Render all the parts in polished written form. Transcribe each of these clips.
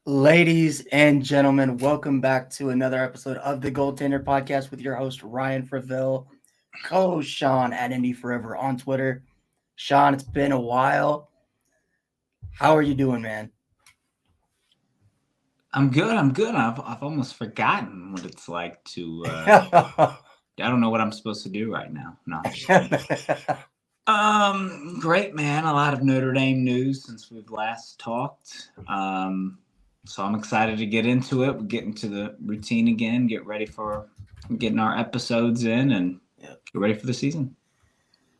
Ladies and gentlemen, welcome back to another episode of the Goaltender Podcast with your host, Ryan Freville, co-host Sean at Indy Forever on Twitter. Sean, it's been a while. How are you doing, man? I'm good. I've almost forgotten what it's like to. I don't know what I'm supposed to do right now. No, I'm just kidding. Great, man. A lot of Notre Dame news since we've last talked. So I'm excited to get into it. We're getting to the routine again. Get ready for getting our episodes in and get ready for the season.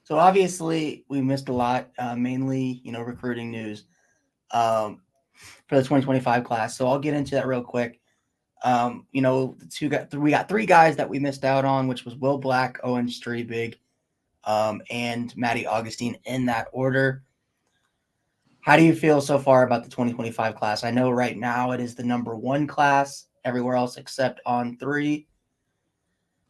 So obviously we missed a lot, mainly recruiting news for the 2025 class. So I'll get into that real quick. We got three guys that we missed out on, which was Will Black, Owen Strebig, and Matty Augustine in that order. How do you feel so far about the 2025 class? I know right now it is the number one class everywhere else except on 3.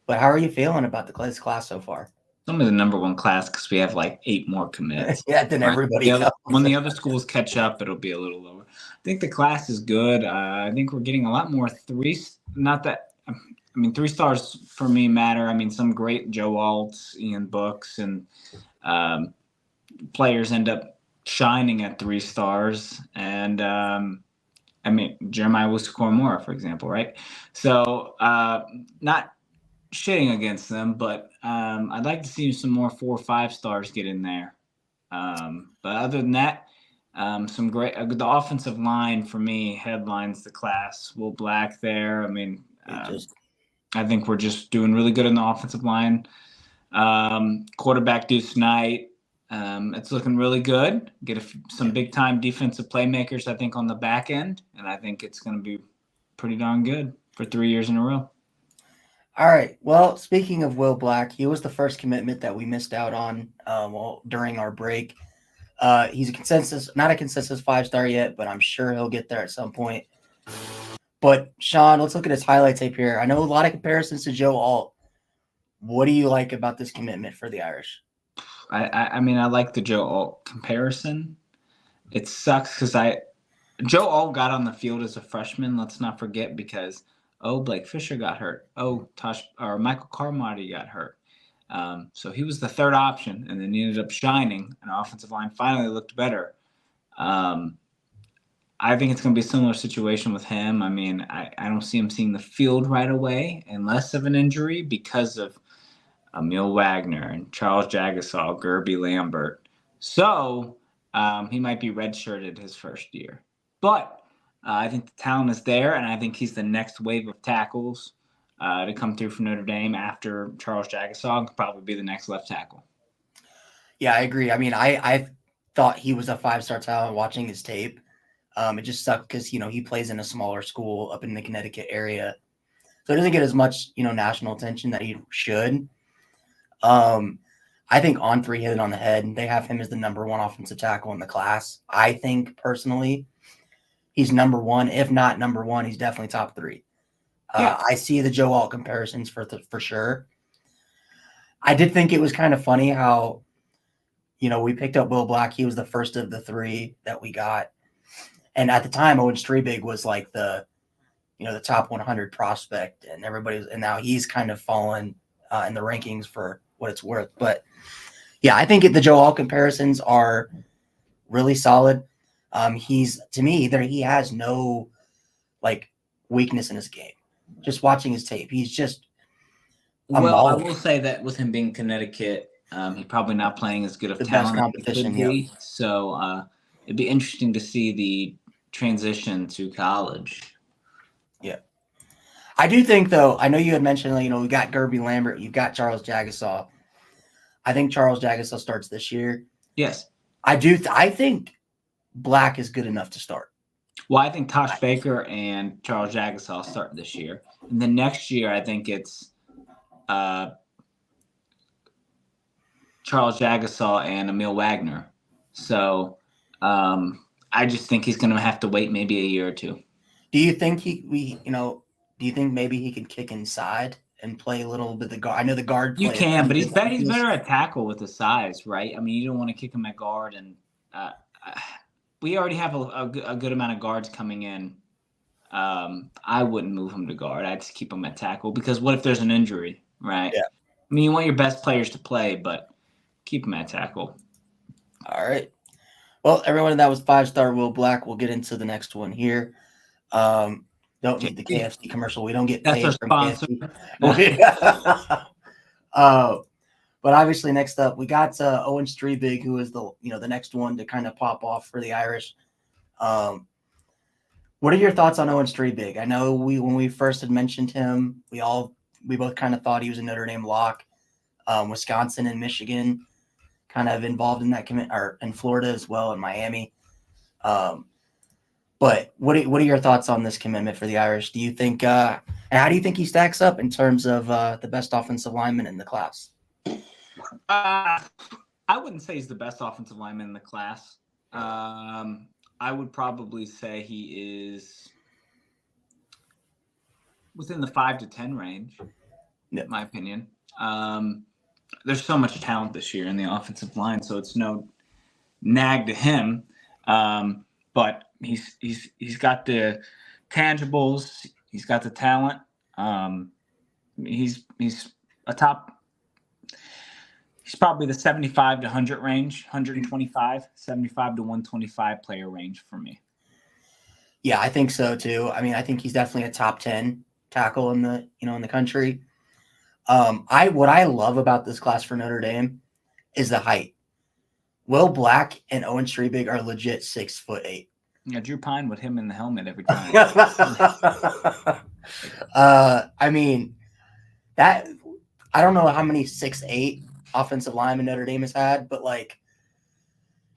But how are you feeling about this class so far? It's only the number one class because we have like 8 more commits. Yeah, then everybody else. When the other schools catch up, it'll be a little lower. I think the class is good. I think we're getting a lot more threes. Not that, 3 stars for me matter. Some great Joe Alts, Ian Books, and players end up shining at 3 stars. And Jeremiah Wusu-Koromora, for example, right? So not shitting against them, but I'd like to see some more 4 or 5 stars get in there. But other than that, some great. The offensive line for me headlines the class. Will Black there. I think we're just doing really good in the offensive line. Quarterback Deuce Knight. It's looking really good. Get some big time defensive playmakers, I think, on the back end, and I think it's going to be pretty darn good for 3 years in a row. All right. Well, speaking of Will Black, he was the first commitment that we missed out on during our break. He's not a consensus 5-star yet, but I'm sure he'll get there at some point. But Sean, let's look at his highlight tape here. I know a lot of comparisons to Joe Alt. What do you like about this commitment for the Irish? I like the Joe Alt comparison. It sucks because Joe Alt got on the field as a freshman. Let's not forget because Blake Fisher got hurt. Michael Carmody got hurt. So he was the third option, and then he ended up shining, and our offensive line finally looked better. I think it's going to be a similar situation with him. I don't see him seeing the field right away unless of an injury because of Emil Wagner and Charles Jagasaw, Gerby Lambert. So he might be redshirted his first year. But I think the talent is there, and I think he's the next wave of tackles to come through for Notre Dame after Charles Jagasaw. Could probably be the next left tackle. Yeah, I agree. I thought he was a 5-star talent watching his tape. It just sucked because, he plays in a smaller school up in the Connecticut area. So he doesn't get as much, national attention that he should. I think On 3 hit it on the head. They have him as the number one offensive tackle in the class. I think, personally, he's number one. If not number one, he's definitely top 3. Yeah. I see the Joe Alt comparisons for sure. I did think it was kind of funny how, we picked up Will Black. He was the first of the 3 that we got. And at the time, Owen Strebig was like the top 100 prospect, and and now he's kind of fallen in the rankings for what it's worth. But yeah, I think the Joe Alt comparisons are really solid. To me, he has no weakness in his game. Just watching his tape, he's just I will say that with him being Connecticut, he's probably not playing as good of talent competition. Yeah. So it'd be interesting to see the transition to college. Yeah. I do think, though, I know you had mentioned, we got Gerby Lambert, you've got Charles Jagasaw. I think Charles Jagasaw starts this year. Yes. I do. I think Black is good enough to start. Well, I think Tosh Baker and Charles Jagasaw start this year. And then next year, I think it's Charles Jagasaw and Emil Wagner. So I just think he's going to have to wait maybe a year or 2. Do you think do you think maybe he could kick inside and play a little bit of the guard? I know the guard. You can, but he's better at tackle with the size, right? You don't want to kick him at guard, and we already have a good amount of guards coming in I wouldn't move him to guard. I'd just keep him at tackle because what if there's an injury, right? Yeah. I mean, you want your best players to play, but keep him at tackle. All right. Well, everyone, that was 5-star Will Black. We'll get into the next one here. Don't need the KFC commercial. We don't get That's our paid from sponsor. KFC. But obviously, next up, we got Owen Streebig, who is the next one to kind of pop off for the Irish. What are your thoughts on Owen Streebig? I know when we first had mentioned him, we both kind of thought he was a Notre Dame lock. Wisconsin and Michigan kind of involved in that commit, or in Florida as well, and Miami. But what are your thoughts on this commitment for the Irish? Do you think, and how do you think he stacks up in terms of the best offensive lineman in the class? I wouldn't say he's the best offensive lineman in the class. I would probably say he is within the 5 to 10 range, in my opinion. There's so much talent this year in the offensive line, so it's no nag to him. But he's got the tangibles, he's got the talent. He's a top. He's probably the 75 to 100 range, 125, 75 to 125 player range for me. Yeah, I think so too. I mean, I think he's definitely a top 10 tackle in the country. What I love about this class for Notre Dame is the height. Will Black and Owen Streebig are legit 6'8". Yeah, Drew Pine with him in the helmet every time. I mean, that I don't know how many 6'8" offensive linemen Notre Dame has had, but like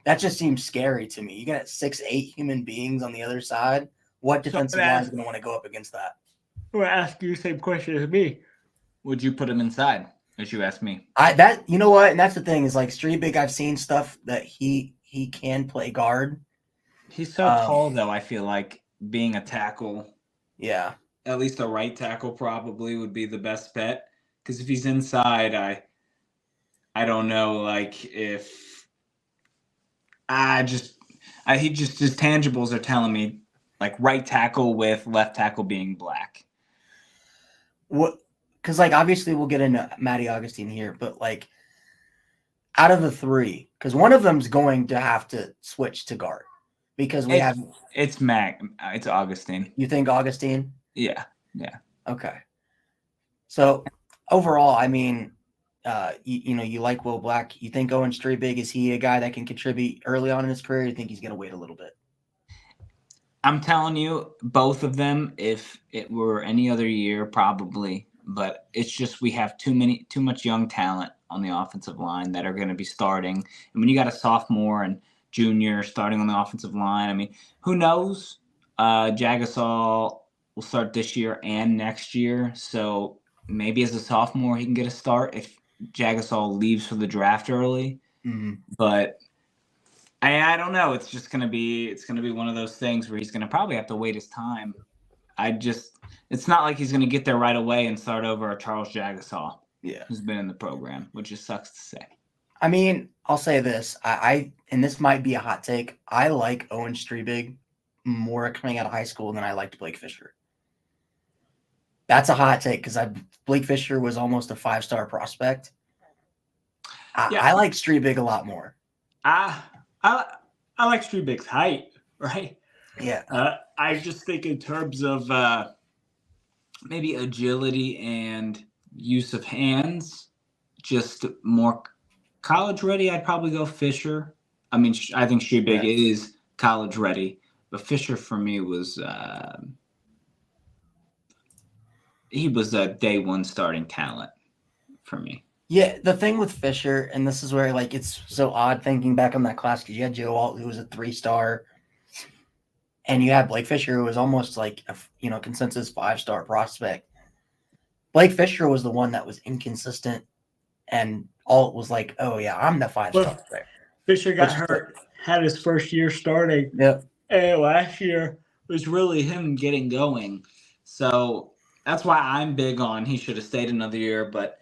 that just seems scary to me. You got 6'8" human beings on the other side. What defensive line is going to want to go up against that? I'm going to ask you the same question as me. Would you put him inside? As you asked me. You know what? And that's the thing is like Streebig, I've seen stuff that he can play guard. He's so tall though, I feel like being a tackle. Yeah. At least a right tackle probably would be the best bet. Because if he's inside, I don't know, like if his tangibles are telling me like right tackle with left tackle being Black. What? Because like obviously we'll get into Matty Augustine here, but like out of the three, because one of them's going to have to switch to guard because it's Augustine. You think Augustine? Yeah. Okay. So overall, I mean, you like Will Black. You think Owen Streebig, is he a guy that can contribute early on in his career? Or you think he's going to wait a little bit? I'm telling you, both of them, if it were any other year, probably. But it's just we have too much young talent on the offensive line that are going to be starting. And when you got a sophomore and junior starting on the offensive line, I mean, who knows? Jagasol will start this year and next year. So maybe as a sophomore he can get a start if Jagasol leaves for the draft early. Mm-hmm. But I don't know. It's gonna be one of those things where he's gonna probably have to wait his time. It's not like he's gonna get there right away and start over a Charles Jagasol, who's been in the program, which just sucks to say. I mean, I'll say this. And this might be a hot take. I like Owen Streebig more coming out of high school than I liked Blake Fisher. That's a hot take because Blake Fisher was almost a 5-star prospect. I like Streebig a lot more. I like Streebig's height, right? Yeah. I just think in terms of maybe agility and use of hands, just more college ready, I'd probably go Fisher. I mean, I think Streebig is college ready, but Fisher for me was he was a day one starting talent for me. Yeah, the thing with Fisher, and this is where like it's so odd thinking back on that class because you had Joe Alt, who was a 3-star, and you had Blake Fisher, who was almost like a consensus 5-star prospect. Blake Fisher was the one that was inconsistent, and Alt was like, "Oh yeah, I'm the 5-star player." Fisher got hurt, had his first year starting. Yep. And last year was really him getting going. So that's why I'm big on he should have stayed another year. But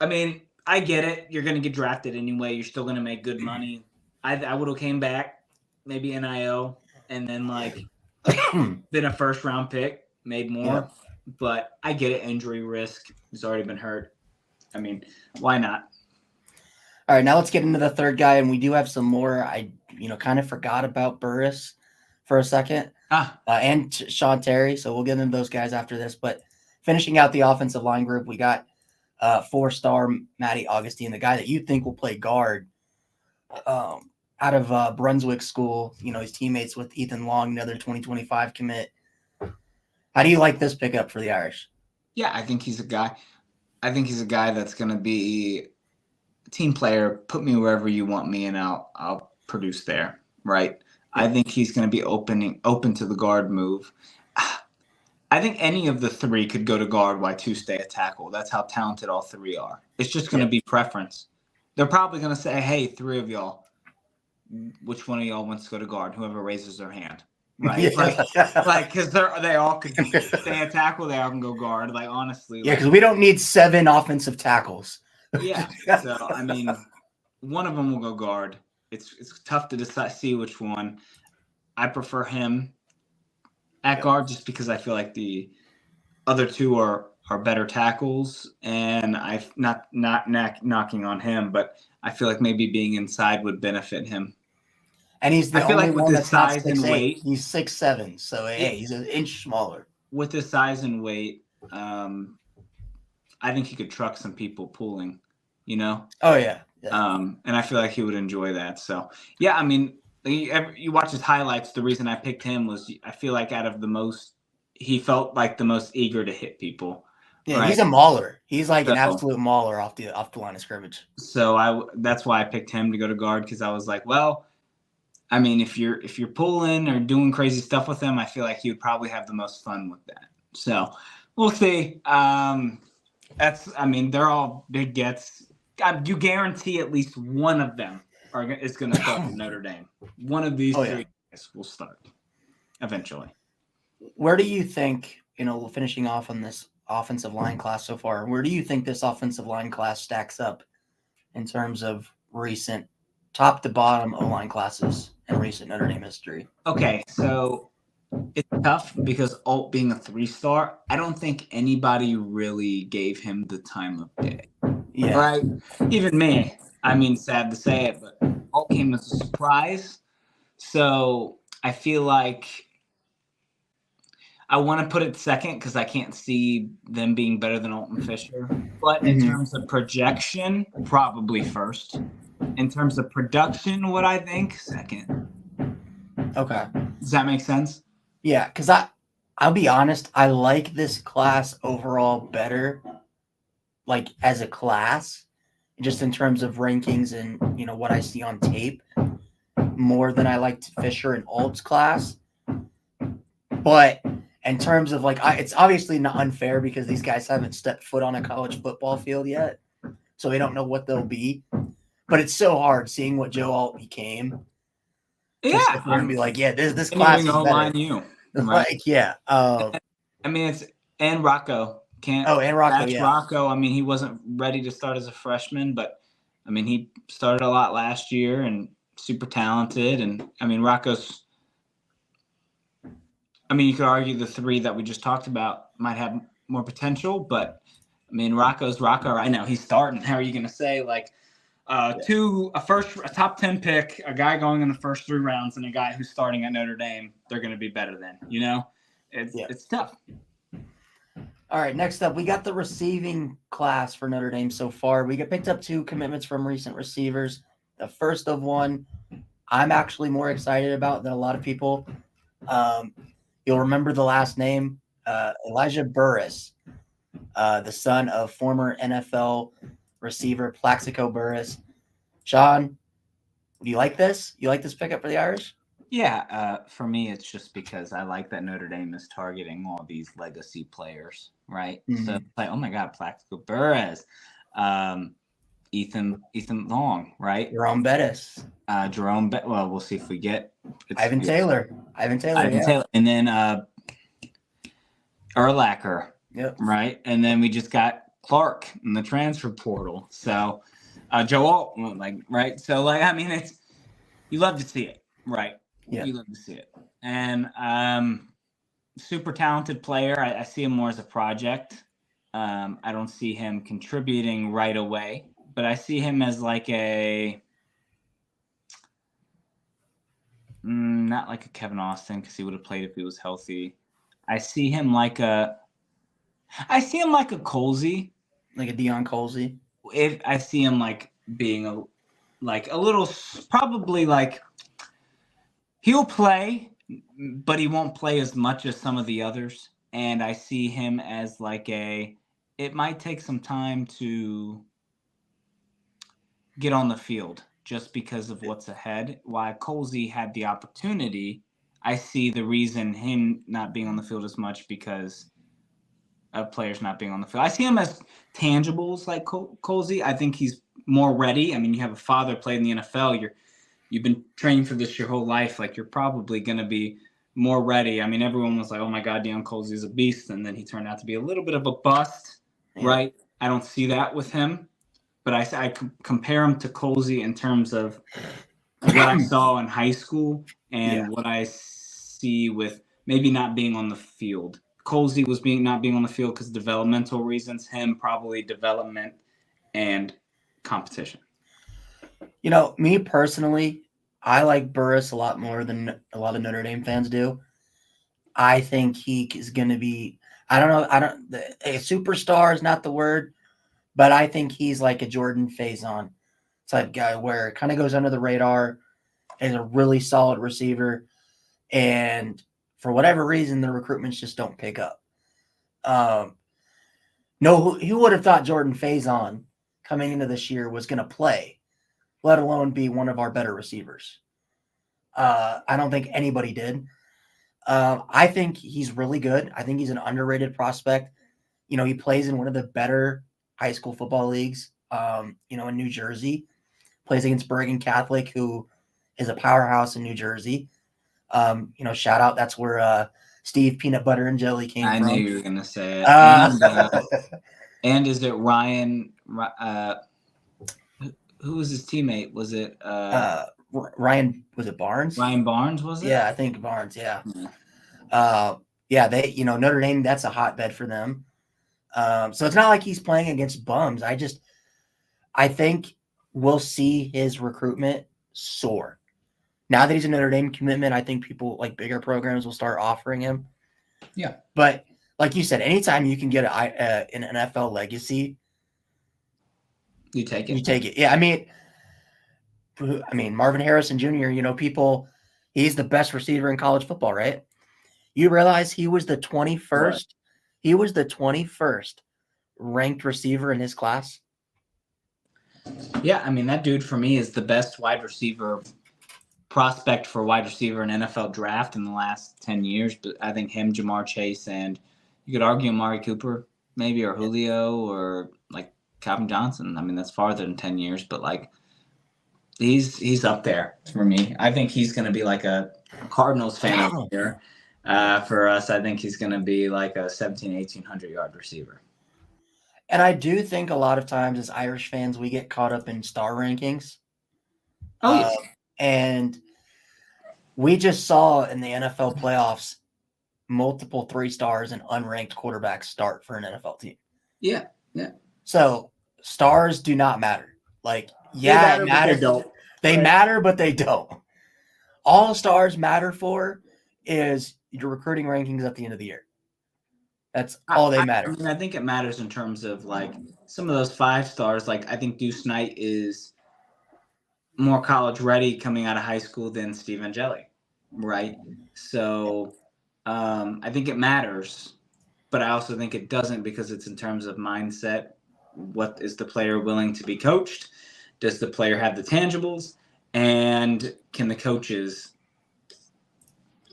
I mean, I get it. You're going to get drafted anyway. You're still going to make good money. I would have came back, maybe NIL, and then like Been a first-round pick, made more. Yeah. But I get it. Injury risk. He's already been hurt. I mean, why not? All right, now let's get into the third guy, and we do have some more. I kind of forgot about Burris for a second, and Sean Terry. So we'll get into those guys after this. But finishing out the offensive line group, we got 4-star Matty Augustine, the guy that you think will play guard, out of Brunswick School. He's teammates with Ethan Long, another 2025 commit. How do you like this pickup for the Irish? Yeah, I think he's a guy. That's going to be a team player. Put me wherever you want me, and I'll produce there. Right. I think he's going to be open to the guard move. I think any of the three could go to guard while two stay at tackle. That's how talented all three are. It's just going to be preference. They're probably going to say, hey, three of y'all, which one of y'all wants to go to guard? Whoever raises their hand. Right? Yeah. Because they all could stay at tackle. They all can go guard. Like, honestly. Yeah, because we don't need 7 offensive tackles. Yeah. So, I mean, one of them will go guard. It's tough to see which one. I prefer him at guard just because I feel like the other two are better tackles, and I've not knocking on him, but I feel like maybe being inside would benefit him. And he's the only one that's size and weight. He's 6'7", so hey, he's an inch smaller. With his size and weight, I think he could truck some people pulling, Oh yeah. And I feel like he would enjoy that. So yeah, I mean, you watch his highlights. The reason I picked him was I feel like out of the most, he felt like the most eager to hit people. Yeah, right? He's a mauler. He's like an absolute mauler off the line of scrimmage. So that's why I picked him to go to guard, because I was like, well, I mean, if you're pulling or doing crazy stuff with him, I feel like he would probably have the most fun with that. So we'll see. They're all big gets. You guarantee at least one of them is going to start for Notre Dame. One of these three guys will start eventually. Where do you think, finishing off on this offensive line class so far, where do you think this offensive line class stacks up in terms of recent top to bottom O-line classes in recent Notre Dame history? Okay, so it's tough because Alt being a 3-star, I don't think anybody really gave him the time of day. Yeah. Right? Even me. I mean, sad to say it, but Alt came as a surprise. So I feel like I want to put it second because I can't see them being better than Alton Fisher. But in terms of projection, probably first. In terms of production, what I think, second. Okay. Does that make sense? Yeah, because I'll be honest, I like this class overall better, like as a class, just in terms of rankings and what I see on tape, more than I liked Fisher and Alt's class. But in terms of it's obviously not unfair because these guys haven't stepped foot on a college football field yet, so we don't know what they'll be. But it's so hard seeing what Joe Alt became. Yeah, and be like, yeah, this class is better. You. Right. Yeah. I mean, and Rocco can't. And Rocco. Yeah. Rocco. I mean, he wasn't ready to start as a freshman, but I mean, he started a lot last year and super talented. And I mean, Rocco's. I mean, you could argue the three that we just talked about might have more potential, but I mean, Rocco's Rocco right now. He's starting. How are you going to say a top 10 pick, a guy going in the first 3 rounds, and a guy who's starting at Notre Dame, they're going to be better than, it's tough. All right. Next up, we got the receiving class for Notre Dame so far. We picked up 2 commitments from recent receivers. The first of one, I'm actually more excited about than a lot of people. You'll remember the last name, Elijah Burris, the son of former NFL receiver Plaxico Burris. Sean, do you like this? You like this pickup for the Irish? Yeah, for me, it's just because I like that Notre Dame is targeting all these legacy players, right? Mm-hmm. So, oh my God, Plaxico Burris, Ethan Long, right? Jerome Bettis. Well, we'll see if we get Ivan Taylor. Taylor. And then Urlacher. Yep. Right. And then we just got Clark in the transfer portal. So Joe Alt, right. So I mean, you love to see it. Right. Yeah. You love to see it. And super talented player. I see him more as a project. I don't see him contributing right away, but I see him as like not like a Kevin Austin, because he would have played if he was healthy. I see him like a Colsey. Like a Deion Colsey. If I see him like being a little, probably like he'll play, but he won't play as much as some of the others. And I see him as like it might take some time to get on the field just because of what's ahead. While Colsey had the opportunity, I see the reason him not being on the field as much because of players not being on the field. I see him as tangibles like Colsey. I think he's more ready. I mean, you have a father played in the NFL. You've been training for this your whole life. Like, you're probably going to be more ready. I mean, everyone was like, oh my God, Deion Colsey is a beast. And then he turned out to be a little bit of a bust, right? I don't see that with him. But I compare him to Colsey in terms of what I saw in high school and what I see with maybe not being on the field. Colsey was not being on the field because of developmental reasons. Him, probably development and competition. You know, me personally, I like Burris a lot more than a lot of Notre Dame fans do. I think he is going to be, I don't know, a superstar is not the word, but I think he's like a Jordan Faison type guy where it kind of goes under the radar, is a really solid receiver, and for whatever reason, the recruitments just don't pick up. No, who would have thought Jordan Faison coming into this year was going to play, let alone be one of our better receivers? I don't think anybody did. I think he's really good. I think he's an underrated prospect. You know, he plays in one of the better high school football leagues, in New Jersey. Plays against Bergen Catholic, who is a powerhouse in New Jersey. Shout out. That's where Steve Peanut Butter and Jelly came from. I knew you were going to say it. And is it Ryan? Who was his teammate? Was it Ryan? Was it Barnes? Ryan Barnes, was it? Yeah, I think Barnes. Yeah. They, Notre Dame, that's a hotbed for them. So it's not like he's playing against bums. I think we'll see his recruitment soar. Now that he's a Notre Dame commitment, I think people like bigger programs will start offering him. Yeah. But like you said, anytime you can get an NFL legacy, you take it. You take it. Yeah. I mean, Marvin Harrison Jr., he's the best receiver in college football, right? You realize he was the 21st. Right. He was the 21st ranked receiver in his class. Yeah, I mean, that dude for me is the best wide receiver prospect for wide receiver in NFL draft in the last 10 years. But I think him, Jamar Chase, and you could argue Amari Cooper, maybe, or Julio, or like Calvin Johnson. I mean, that's farther than 10 years, but like he's up there for me. I think he's going to be like a Cardinals fan over here. For us, I think he's going to be like a 1,800 yard receiver. And I do think a lot of times as Irish fans, we get caught up in star rankings. Oh, yes. And we just saw in the NFL playoffs multiple 3-stars and unranked quarterbacks start for an NFL team. Yeah, yeah. So stars do not matter. Like, yeah, it matters. They matter, but they don't. All stars matter for is your recruiting rankings at the end of the year. That's all they matter. I mean, I think it matters in terms of like some of those 5-stars. Like, I think Deuce Knight is more college ready coming out of high school than Steve Angeli, right? So I think it matters, but I also think it doesn't because it's in terms of mindset. What is the player willing to be coached? Does the player have the tangibles? And can the coaches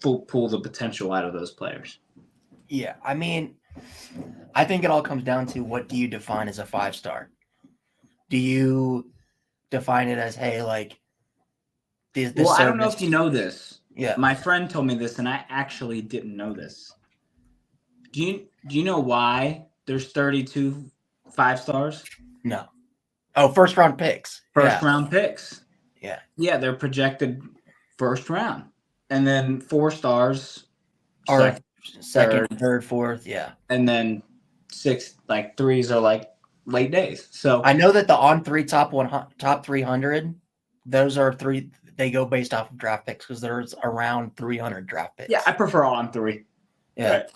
pull the potential out of those players? Yeah, I mean, I think it all comes down to what do you define as a 5-star? Do you define it as, hey, like, this well, I don't know if you know this. Yeah. My friend told me this, and I actually didn't know this. Do you know why there's 32 5-stars? No. Oh, first-round picks. First-round picks. Yeah. Yeah, they're projected first round. and then 4 stars, Or second, third, third, fourth. Yeah. and then 6 like threes are like late days. So I know that the on three top 300, those are three. They go based off of draft picks because there's around 300 draft picks. yeah, I prefer on 3. Yeah. But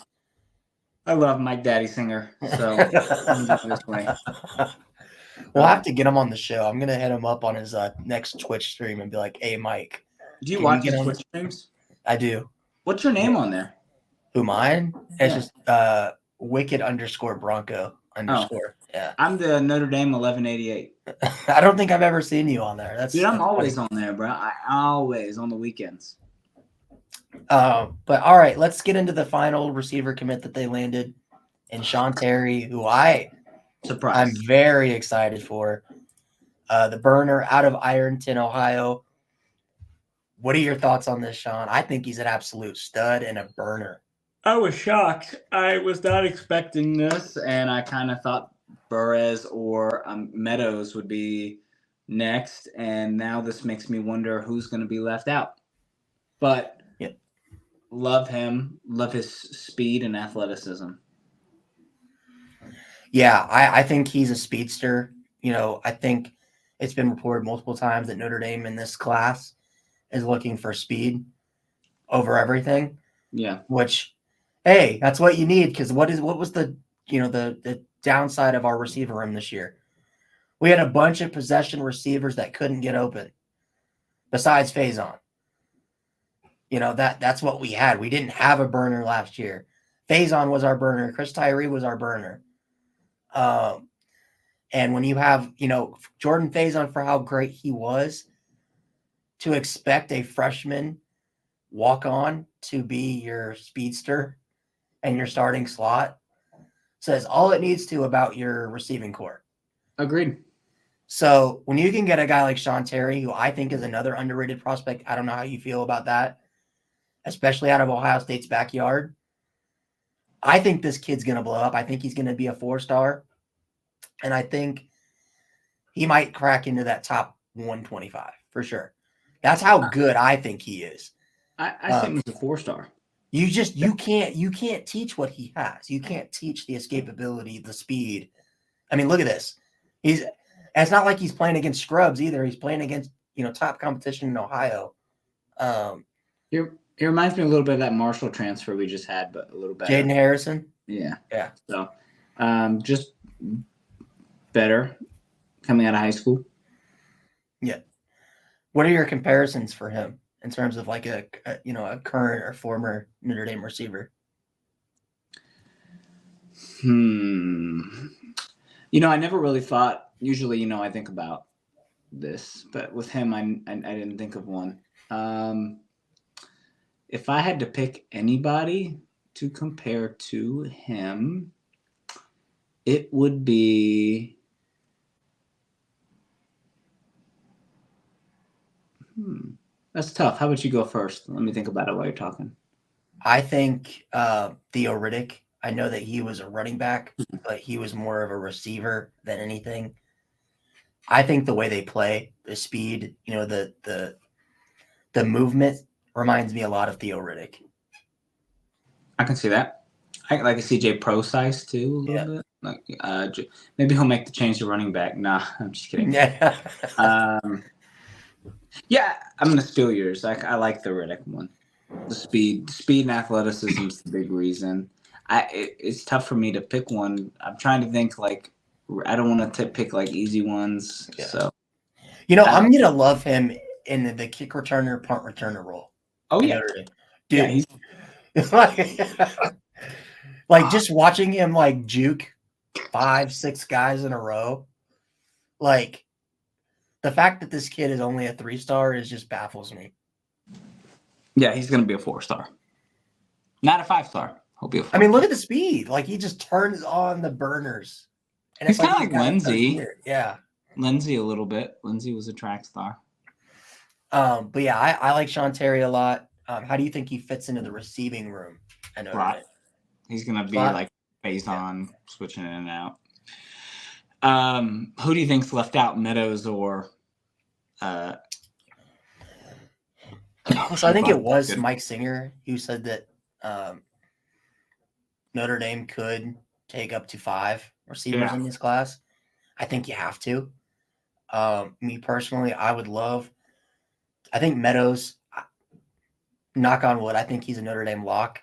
I love Mike Daddy Singer, so this way. We'll have to get him on the show. I'm gonna hit him up on his next Twitch stream and be like, "Hey, Mike, Do you can watch get his on?" Twitch streams? I do. What's your name on there? Who mine? It's Yeah. just wicked_Bronco_. Yeah. I'm the Notre Dame 1188. I don't think I've ever seen you on there. Dude, I'm always funny. on there, bro. I always on the weekends. But all right, let's get into the final receiver commit that they landed in Sean Terry, who I'm Surprise. very excited for. The burner out of Ironton, Ohio. What are your thoughts on this, Sean? I think he's an absolute stud and a burner. I was shocked. I was not expecting this, and I kind of thought Burress or Meadows would be next, and now this makes me wonder who's going to be left out. But love him, love his speed and athleticism. Yeah, I think he's a speedster. I think it's been reported multiple times that Notre Dame in this class is looking for speed over everything. Yeah. Which, hey, that's what you need, because what was the downside of our receiver room this year? We had a bunch of possession receivers that couldn't get open, besides Faison. That's what we had. We didn't have a burner last year. Faison was our burner. Chris Tyree was our burner. And when you have, Jordan Faison, for how great he was, to expect a freshman walk-on to be your speedster and your starting slot says all it needs to about your receiving core. Agreed. So when you can get a guy like Sean Terry, who I think is another underrated prospect, I don't know how you feel about that, especially out of Ohio State's backyard. I think this kid's going to blow up. I think he's going to be a 4-star. And I think he might crack into that top 125 for sure. That's how good I think he is. I think he's a 4-star. You can't teach what he has. You can't teach the escapability, the speed. I mean, look at this. It's not like he's playing against scrubs either. He's playing against, top competition in Ohio. He reminds me a little bit of that Marshall transfer we just had, but a little better. Jaden Harrison. Yeah. Yeah. So, just better coming out of high school. Yeah. What are your comparisons for him in terms of like a current or former Notre Dame receiver? I never really thought. Usually, I think about this, but with him, I didn't think of one. If I had to pick anybody to compare to him, it would be. That's tough. How about you go first? Let me think about it while you're talking. I think Theo Riddick. I know that he was a running back, but he was more of a receiver than anything. I think the way they play, the speed, the movement reminds me a lot of Theo Riddick. I can see that. I like a CJ Pro size too, a little bit. Like, maybe he'll make the change to running back. Nah, I'm just kidding. Yeah. Yeah, I'm gonna steal yours. I like the Riddick one. The speed and athleticism is the big reason. It's tough for me to pick one. I'm trying to think like I don't want to pick like easy ones. Yeah. So, I'm gonna love him in the kick returner, punt returner role. Oh yeah, dude. Yeah, like just watching him like juke 5-6 guys in a row, like. The fact that this kid is only a 3-star is just baffles me. Yeah, he's going to be a 4-star. Not a 5-star. He'll be a 4-star. I mean, look at the speed. Like, he just turns on the burners. And he's kind of like Lindsey. Yeah. Lindsey a little bit. Lindsey was a track star. But yeah, I like Sean Terry a lot. How do you think he fits into the receiving room? Right. He's going to be like Faison, switching in and out. Who do you think's left out, Meadows or So I think it was Mike Singer who said that Notre Dame could take up to 5 receivers in this class. I think you have to. Me personally, I think Meadows, knock on wood, I think he's a Notre Dame lock.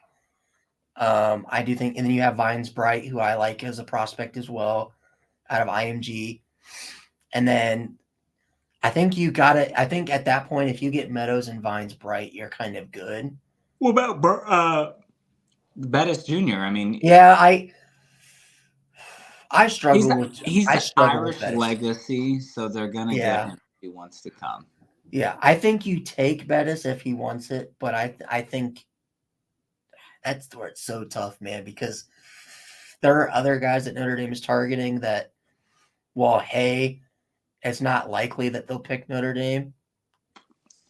I do think, and then you have Vines Bright, who I like as a prospect as well, out of IMG. And then I think I think at that point, if you get Meadows and Vines Bright, you're kind of good. What about Bettis Jr.? I mean, yeah, I struggle with Irish Bettis. legacy, so they're gonna get him if he wants to come. Yeah, I think you take Bettis if he wants it, but I think that's where it's so tough, man, because there are other guys that Notre Dame is targeting that, well, hey, it's not likely that they'll pick Notre Dame.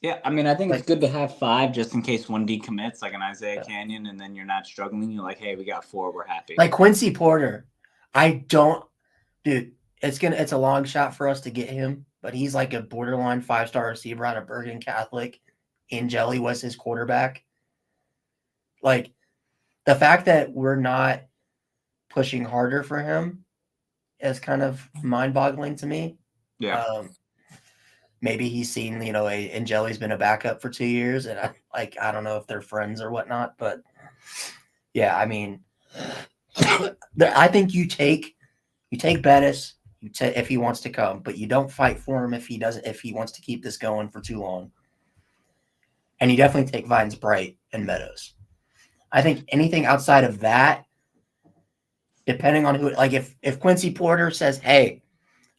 Yeah, I mean, I think it's good to have 5 just in case one decommits, like an Isaiah Canyon, and then you're not struggling. You're like, hey, we got 4, we're happy. Like Quincy Porter, dude, it's a long shot for us to get him, but he's like a borderline 5-star receiver out of Bergen Catholic. Angeli was his quarterback. Like, the fact that we're not pushing harder for him is kind of mind-boggling to me. Yeah. Maybe he's seen, Angeli's been a backup for 2 years, and I don't know if they're friends or whatnot, but yeah, I mean, I think you take Bettis if he wants to come, but you don't fight for him if he wants to keep this going for too long. And you definitely take Vines Bright and Meadows. I think anything outside of that, depending on who, like if Quincy Porter says, hey,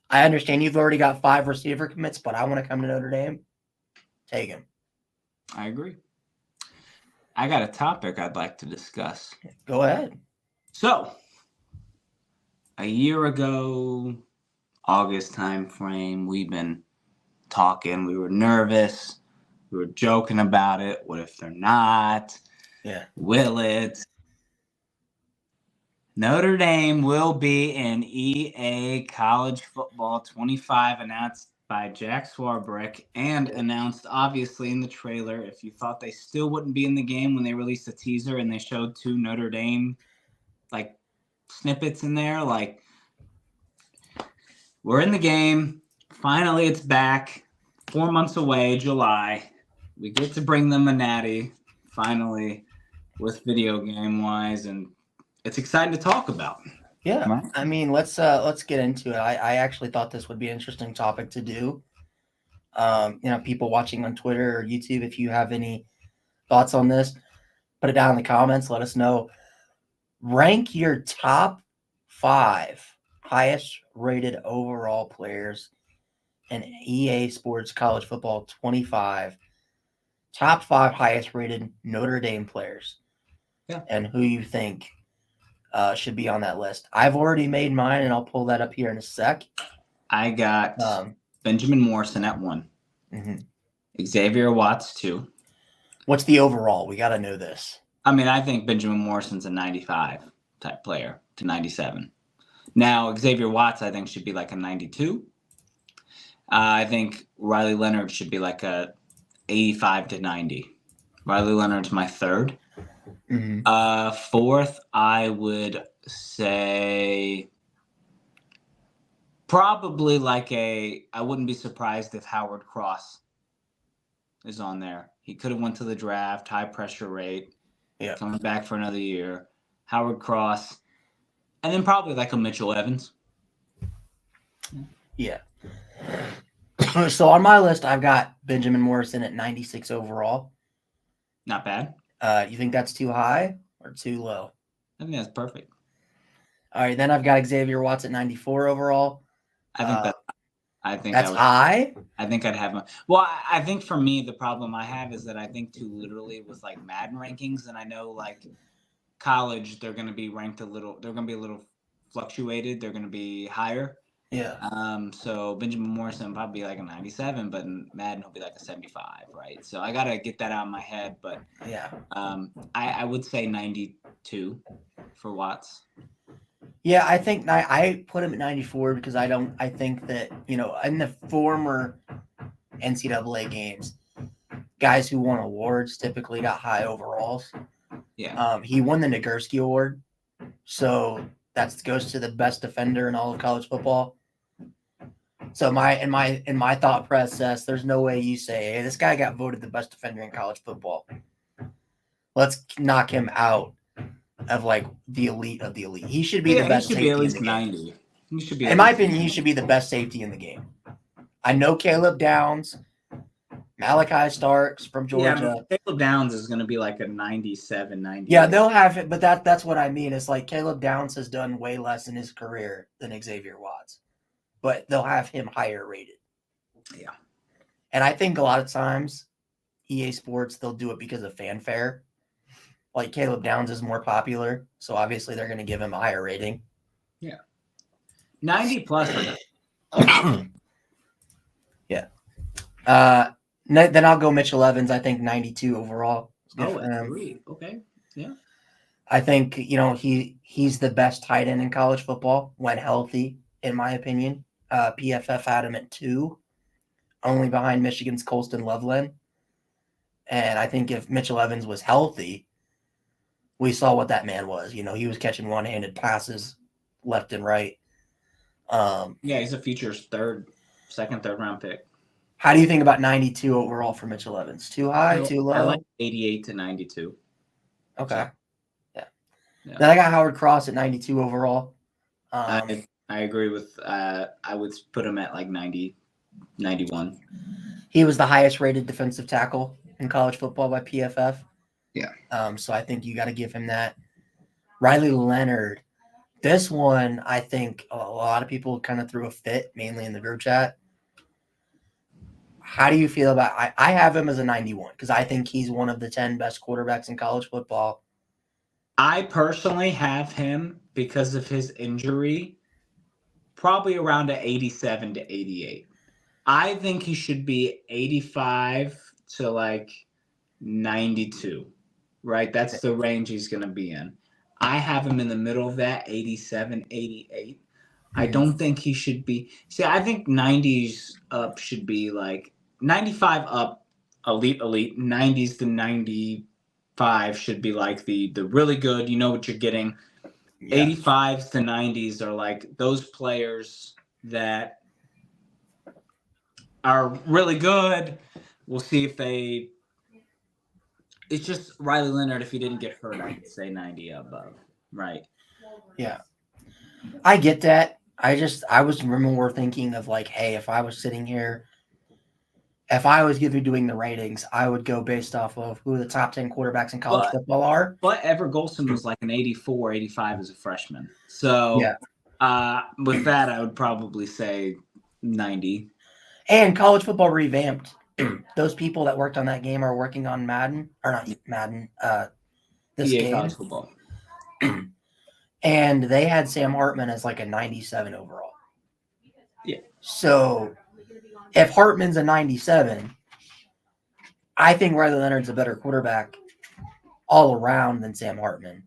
I understand you've already got 5 receiver commits, but I want to come to Notre Dame, take him. I agree. I got a topic I'd like to discuss. Go ahead. So, a year ago, August time frame, we've been talking. We were nervous. We were joking about it. What if they're not? Yeah. Will it? Notre Dame will be in EA College Football 25, announced by Jack Swarbrick and announced obviously in the trailer. If you thought they still wouldn't be in the game when they released a teaser and they showed 2 Notre Dame like snippets in there, like, we're in the game. Finally, it's back. 4 months away, July. We get to bring them a natty finally with video game wise, and it's exciting to talk about. Yeah, right? I mean, let's get into it. I actually thought this would be an interesting topic to do. People watching on Twitter or YouTube, if you have any thoughts on this, put it down in the comments. Let us know. Rank your top 5 highest rated overall players in EA Sports College Football 25. Top 5 highest rated Notre Dame players. Yeah. And who you think should be on that list. I've already made mine, and I'll pull that up here in a sec. I got Benjamin Morrison at 1. Mm-hmm. Xavier Watts 2. What's the overall? We got to know this. I mean, I think Benjamin Morrison's a 95 type player to 97. Now, Xavier Watts, I think, should be like a 92. I think Riley Leonard should be like a 85 to 90. Riley Leonard's my 3rd. Mm-hmm. 4th, I would say probably I wouldn't be surprised if Howard Cross is on there. He could have went to the draft, high pressure rate, coming back for another year. Howard Cross, and then probably like a Mitchell Evans. Yeah. So on my list, I've got Benjamin Morrison at 96 overall. Not bad. You think that's too high or too low? I think that's perfect. All right, then I've got Xavier Watts at 94 overall. I think that's high. I think I'd have. Well, I think for me, the problem I have is that I think too literally with like Madden rankings, and I know like college, they're going to be ranked a little. They're going to be a little fluctuated. They're going to be higher. Yeah. So Benjamin Morrison will probably be like a 97, but in Madden he'll be like a 75, right? So I gotta get that out of my head. But yeah, I would say 92 for Watts. Yeah, I think I put him at 94 because I think that in the former NCAA games, guys who won awards typically got high overalls. Yeah. He won the Nagurski Award, so that goes to the best defender in all of college football. So in my thought process, there's no way you say, hey, this guy got voted the best defender in college football. Let's knock him out of like the elite of the elite. He should be the best safety at least in the 90. game. He should be In my opinion, he should be the best safety in the game. I know Caleb Downs, Malachi Starks from Georgia. Yeah, Caleb Downs is going to be like a 97, 98. Yeah, they'll have it, but that's what I mean. It's like Caleb Downs has done way less in his career than Xavier Watts, but they'll have him higher rated. Yeah. And I think a lot of times EA Sports, they'll do it because of fanfare. Like Caleb Downs is more popular, so obviously they're going to give him a higher rating. Yeah. 90 plus. Yeah. Then I'll go Mitchell Evans. I think 92 overall. Oh, at 3. Okay. Yeah. I think, he's the best tight end in college football when healthy, in my opinion. PFF had him at 2, only behind Michigan's Colston Loveland. And I think if Mitchell Evans was healthy, we saw what that man was. He was catching one-handed passes left and right. Yeah, he's a future second, third round pick. How do you think about 92 overall for Mitchell Evans? Too high, too low? I like 88 to 92. Okay. Yeah. Then I got Howard Cross at 92 overall. I agree with I would put him at like 90, 91. He was the highest rated defensive tackle in college football by PFF. Yeah. So I think you got to give him that. Riley Leonard. This one, I think a lot of people kind of threw a fit, mainly in the group chat. How do you feel about I have him as a 91 because I think he's one of the 10 best quarterbacks in college football. I personally have him because of his injury, probably around an 87 to 88. I think he should be 85 to like 92, right? That's the range he's going to be in. I have him in the middle of that, 87, 88. I don't think he should be. See, I think 90s up should be like 95 up, elite. 90s to 95 should be like the really good. You know what you're getting. Yeah. 85s to 90s are like those players that are really good. We'll see if they. It's just Riley Leonard. If he didn't get hurt, I could say 90 above, right? Yeah, I get that. I was more thinking of like, hey, if I was sitting here, if I was doing the ratings, I would go based off of who the top 10 quarterbacks in college football are. But Ever Golson was like an 84, 85 as a freshman. So with that, I would probably say 90. And college football revamped. Those people that worked on that game are working on Madden, or not Madden, this game. College football. And they had Sam Hartman as like a 97 overall. Yeah. So if Hartman's a 97, I think Riley Leonard's a better quarterback all around than Sam Hartman.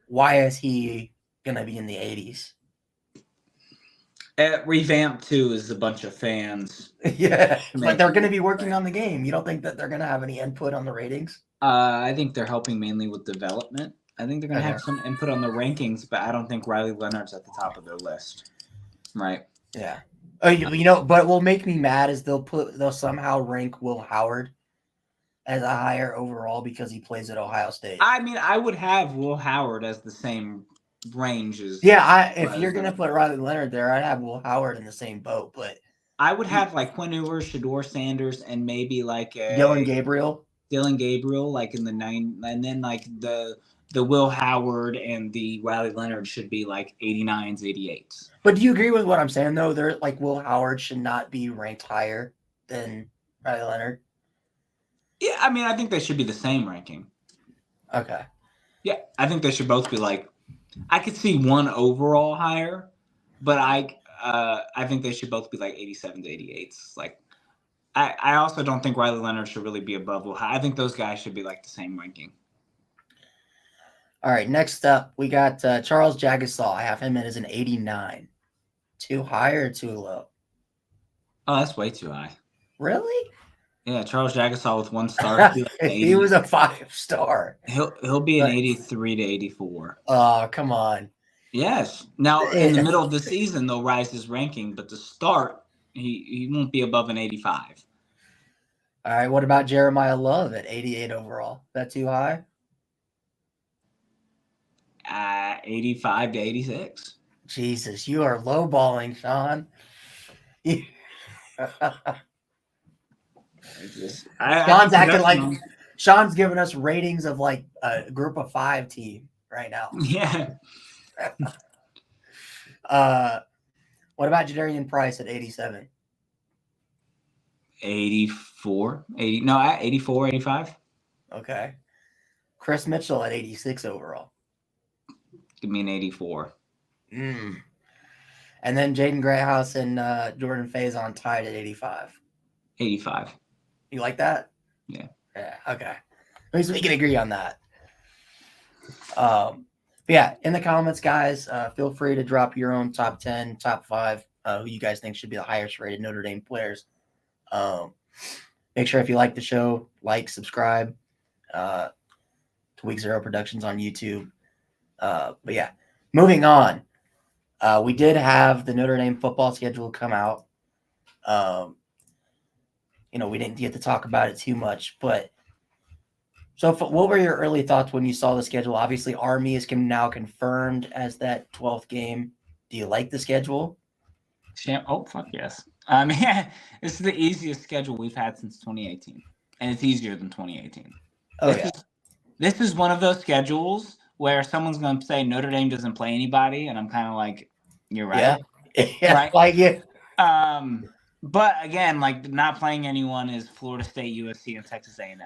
Why is he going to be in the 80s? Revamp 2 is a bunch of fans. Yeah, but they're going to be working on the game. You don't think that they're going to have any input on the ratings? I think they're helping mainly with development. I think they're going to have some input on the rankings, but I don't think Riley Leonard's at the top of their list. Right. Yeah. But what will make me mad is they'll somehow rank Will Howard as a higher overall because he plays at Ohio State. I mean, I would have Will Howard as the same range as. Yeah, if you're going to put Riley Leonard there, I'd have Will Howard in the same boat. But I would have like Quinn Ewers, Shedeur Sanders, and maybe like Dylan Gabriel, like in the 9, and then like the Will Howard and the Riley Leonard should be like 89s, 88s. But do you agree with what I'm saying though? They're like Will Howard should not be ranked higher than Riley Leonard. Yeah, I mean, I think they should be the same ranking. Okay. Yeah, I think they should both be like. I could see one overall higher, but I think they should both be like 87 to 88s. Like, I also don't think Riley Leonard should really be above Will Howard. I think those guys should be like the same ranking. All right, next up, we got Charles Jagasaw. I have him as an 89. Too high or too low? Oh, that's way too high. Really? Yeah, Charles Jagasaw with 1 star. He'll be like He was 80. a 5-star. He'll be an But 83 to 84. oh, come on. Yes. Now in the middle of the season they'll rise his ranking, but to start he won't be above an 85. All right, what about Jeremiah Love at 88 overall? That too high? 85 to 86. Jesus, you are lowballing, Sean. Sean's acting like Sean's giving us ratings of like a group of 5 team right now. Yeah. What about Jadarian Price at 87? 84, 80, no, 84, 85. Okay. Chris Mitchell at 86 overall. Give me an 84. And then Jaden Greathouse and Jordan Faison tied at 85. 85. You like that? Yeah. Yeah. Okay. At least we can agree on that. Yeah, in the comments, guys, feel free to drop your own top 10, top 5, who you guys think should be the highest rated Notre Dame players. Make sure if you like the show, like, subscribe to Week Zero Productions on YouTube. But yeah, moving on. We did have the Notre Dame football schedule come out. We didn't get to talk about it too much, but so what were your early thoughts when you saw the schedule? Obviously, Army is now confirmed as that 12th game. Do you like the schedule? Oh, fuck yes. This is the easiest schedule we've had since 2018, and it's easier than 2018. This is one of those schedules where someone's going to say Notre Dame doesn't play anybody, and I'm kind of like, you're right. Yeah, right? Like it. But again, like not playing anyone is Florida State, USC, and Texas A&M,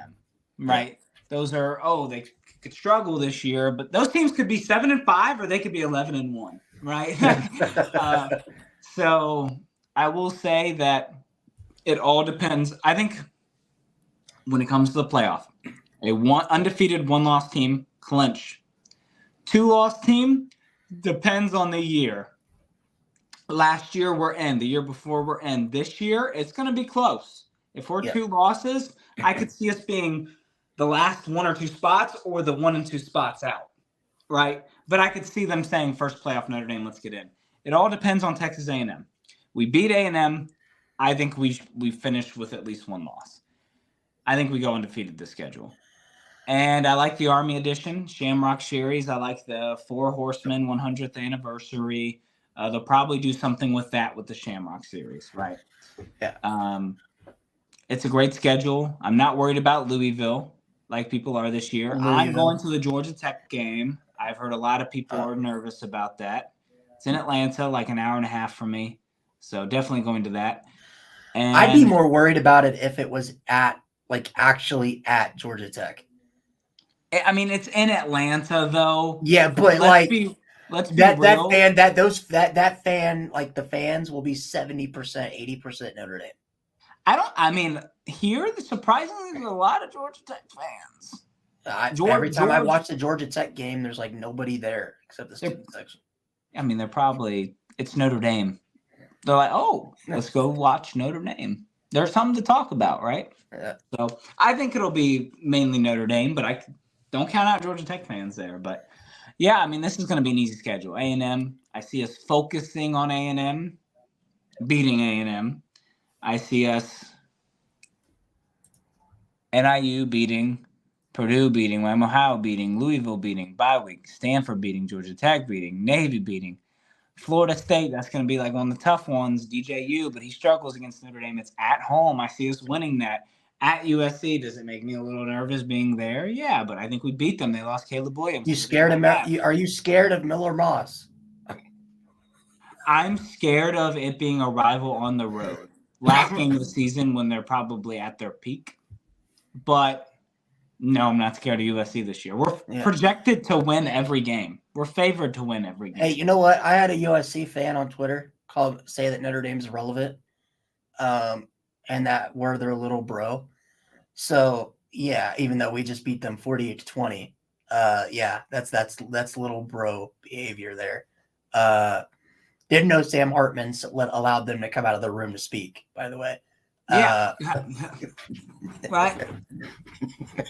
right? Yeah. Those are they could struggle this year, but those teams could be 7-5 or they could be 11-1, right? So I will say that it all depends. I think when it comes to the playoff, undefeated 1-loss team clinch. 2-loss team depends on the year. Last year we're in. The year before we're in. This year it's going to be close. If we're 2 losses, I could see us being the last 1 or 2 spots or the 1 and 2 spots out, right? But I could see them saying first playoff Notre Dame, let's get in. It all depends on Texas A&M. We beat A&M. I think we finished with at least 1 loss. I think we go undefeated this schedule. And I like the Army edition, Shamrock Series. I like the 4 Horsemen 100th anniversary. They'll probably do something with that with the Shamrock Series, right? Yeah. It's a great schedule. I'm not worried about Louisville like people are this year. I'm going to the Georgia Tech game. I've heard a lot of people are nervous about that. It's in Atlanta, like an hour and a half from me. So definitely going to that. And I'd be more worried about it if it was actually at Georgia Tech. I mean, it's in Atlanta though. Yeah, but let's be real. That fan, like the fans will be 70%, 80% Notre Dame. Here, surprisingly, there's a lot of Georgia Tech fans. Every time I watch the Georgia Tech game, there's like nobody there except the student section. It's Notre Dame. They're like, oh, let's go watch Notre Dame. There's something to talk about, right? Yeah. So I think it'll be mainly Notre Dame, but I don't count out Georgia Tech fans there. But yeah, this is going to be an easy schedule. A&M, I see us focusing on A&M, beating A&M. I see us NIU beating, Purdue beating, Ohio beating, Louisville beating, bye week, Stanford beating, Georgia Tech beating, Navy beating, Florida State. That's going to be like one of the tough ones. DJU, but he struggles against Notre Dame. It's at home. I see us winning that. At USC, does it make me a little nervous being there? Yeah, but I think we beat them. They lost Caleb Williams. You scared of? Are you scared of Miller Moss? I'm scared of it being a rival on the road. Last game of the season when they're probably at their peak. But no, I'm not scared of USC this year. We're projected to win every game. We're favored to win every game. Hey, you know what? I had a USC fan on Twitter say that Notre Dame's irrelevant, and that we're their little bro. So yeah, even though we just beat them 48-20, that's little bro behavior there. Didn't know Sam Hartman allowed them to come out of the room to speak, by the way. Yeah. Right.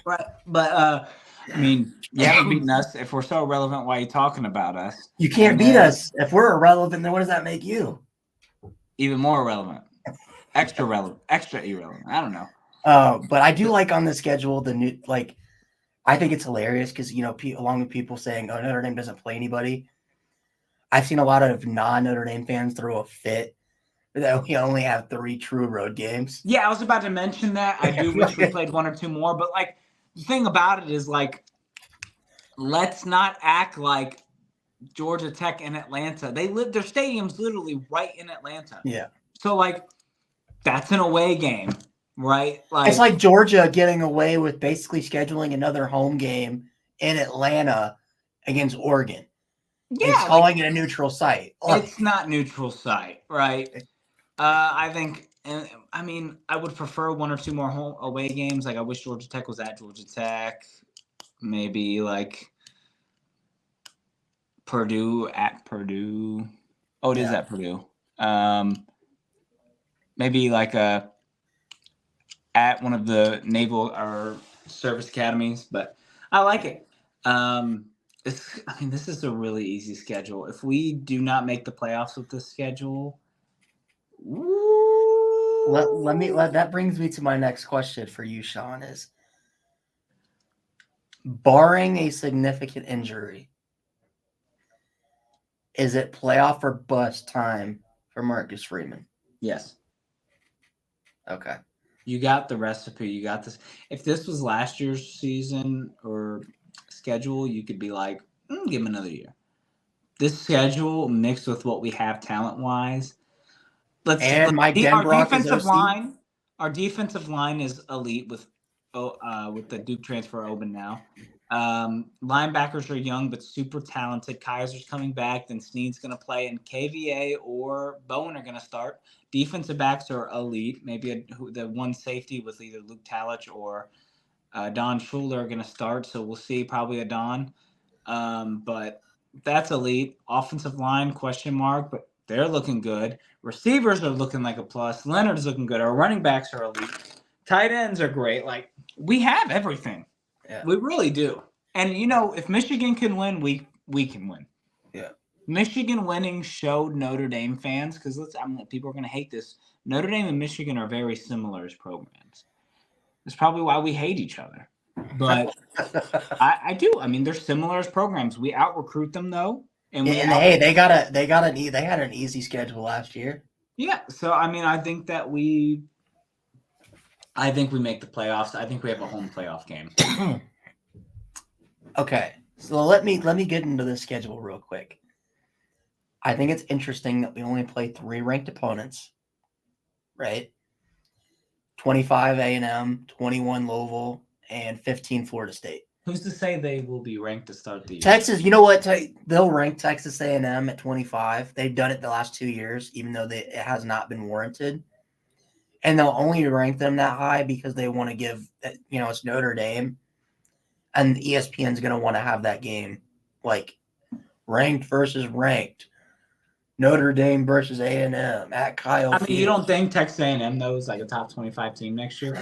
Right. But I mean, you haven't beaten us. If we're so irrelevant, why are you talking about us? You can't And beat then us. If we're irrelevant, then what does that make you? even more irrelevant. Extra relevant. Extra irrelevant. I don't know. But I do like on the schedule the new like. I think it's hilarious because along with people saying, "Oh, Notre Dame doesn't play anybody," I've seen a lot of non-Notre Dame fans throw a fit that we only have 3 true road games. Yeah, I was about to mention that. I do wish we played 1 or 2 more, but like the thing about it is like, let's not act like Georgia Tech and Atlanta. Their stadium's literally right in Atlanta. Yeah. So like, that's an away game, right? It's like Georgia getting away with basically scheduling another home game in Atlanta against Oregon. Yeah, It's calling it a neutral site. It's not neutral site, right? I think, I mean, I would prefer 1 or 2 more home away games. Like, I wish Georgia Tech was at Georgia Tech. Maybe like Purdue at Purdue. Oh, it is at Purdue. Maybe like at one of the naval or service academies, but I like it. This is a really easy schedule. If we do not make the playoffs with this schedule, that brings me to my next question for you, Sean, is barring a significant injury, is it playoff or bust time for Marcus Freeman? Yes. Okay. You got the recipe. You got this. If this was last year's season or schedule, you could be like, give him another year. This schedule mixed with what we have talent-wise. Our defensive line is elite with the Duke transfer Oben now. Linebackers are young but super talented. Kaiser's coming back. Then Snead's going to play, and KVA or Bowen are going to start. Defensive backs are elite. Maybe the one safety with either Luke Talich or Don Schuler are going to start. So we'll see probably a Don. But that's elite. Offensive line, question mark, but they're looking good. Receivers are looking like a plus. Leonard's looking good. Our running backs are elite. Tight ends are great. Like, we have everything. Yeah. We really do. And, if Michigan can win, we can win. Yeah. Michigan winning showed Notre Dame fans, because people are going to hate this. Notre Dame and Michigan are very similar as programs. That's probably why we hate each other. But I do. I mean, they're similar as programs. We out-recruit them, though. And they had an easy schedule last year. Yeah. So, I mean, I think we make the playoffs. I think we have a home playoff game. Okay. So let me get into the schedule real quick. I think it's interesting that we only play 3 ranked opponents, right? 25 A&M, 21 Louisville, and 15 Florida State. Who's to say they will be ranked to start the year? Texas, you know what? They'll rank Texas A&M at 25. They've done it the last 2 years, even though it has not been warranted. And they'll only rank them that high because they want to give, it's Notre Dame. And ESPN's going to want to have that game, like ranked versus ranked. Notre Dame versus A&M at Kyle Field. You don't think Texas A&M, though, is like a top 25 team next year?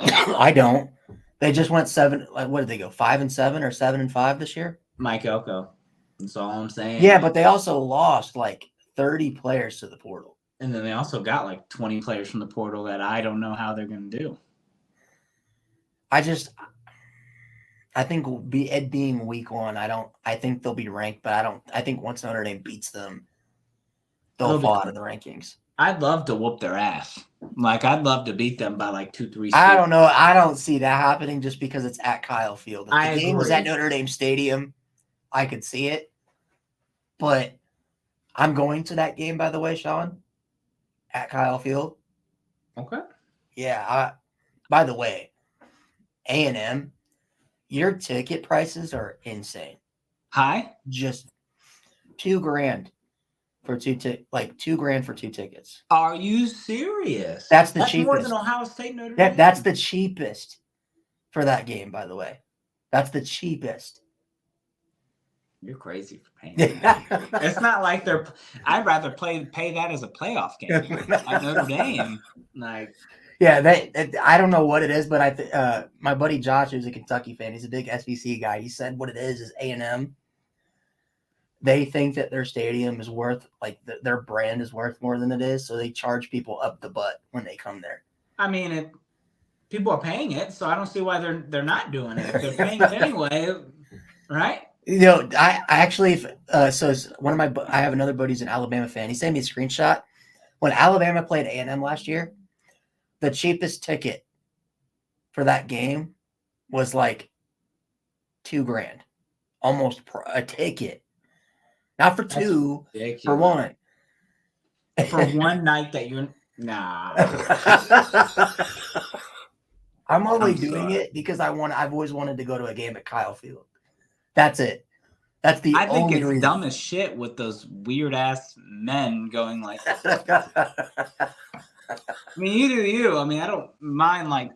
I don't. They just went 7. Like, what did they go? 5-7 or 7-5 this year? Mike Elko. That's all I'm saying. Yeah, but they also lost like 30 players to the portal. And then they also got like 20 players from the portal that I don't know how they're going to do. I think it being week 1, I think they'll be ranked, but I think once Notre Dame beats them, they'll fall out of the rankings. I'd love to whoop their ass. Like, I'd love to beat them by like 2-3. I don't know. I don't see that happening just because it's at Kyle Field. If the game was at Notre Dame Stadium, I could see it. But I'm going to that game, by the way, Sean, at Kyle Field. Okay. Yeah. By the way, A&M, your ticket prices are insane. High? Just $2,000 for $2,000 for 2 tickets. Are you serious? That's cheapest. More than Ohio State, Notre Dame. That's the cheapest for that game, by the way. That's the cheapest. You're crazy for paying that. It's not like I'd rather pay that as a playoff game at Notre Dame. Like, Yeah, I don't know what it is, but my buddy Josh, who's a Kentucky fan, he's a big SVC guy. He said what it is A&M. They think that their stadium is worth their brand is worth more than it is, so they charge people up the butt when they come there. I mean, people are paying it, so I don't see why they're not doing it. If they're paying it anyway, right? I actually so one of I have another buddy who's an Alabama fan. He sent me a screenshot when Alabama played A&M last year. The cheapest ticket for that game was like $2,000, almost a ticket. Not for two, for one. For one night that you're nah. I'm only doing it because I've always wanted to go to a game at Kyle Field. That's it. That's the only reason. Dumb as shit with those weird ass men going like. I mean, you do you. I mean, I don't mind. Like,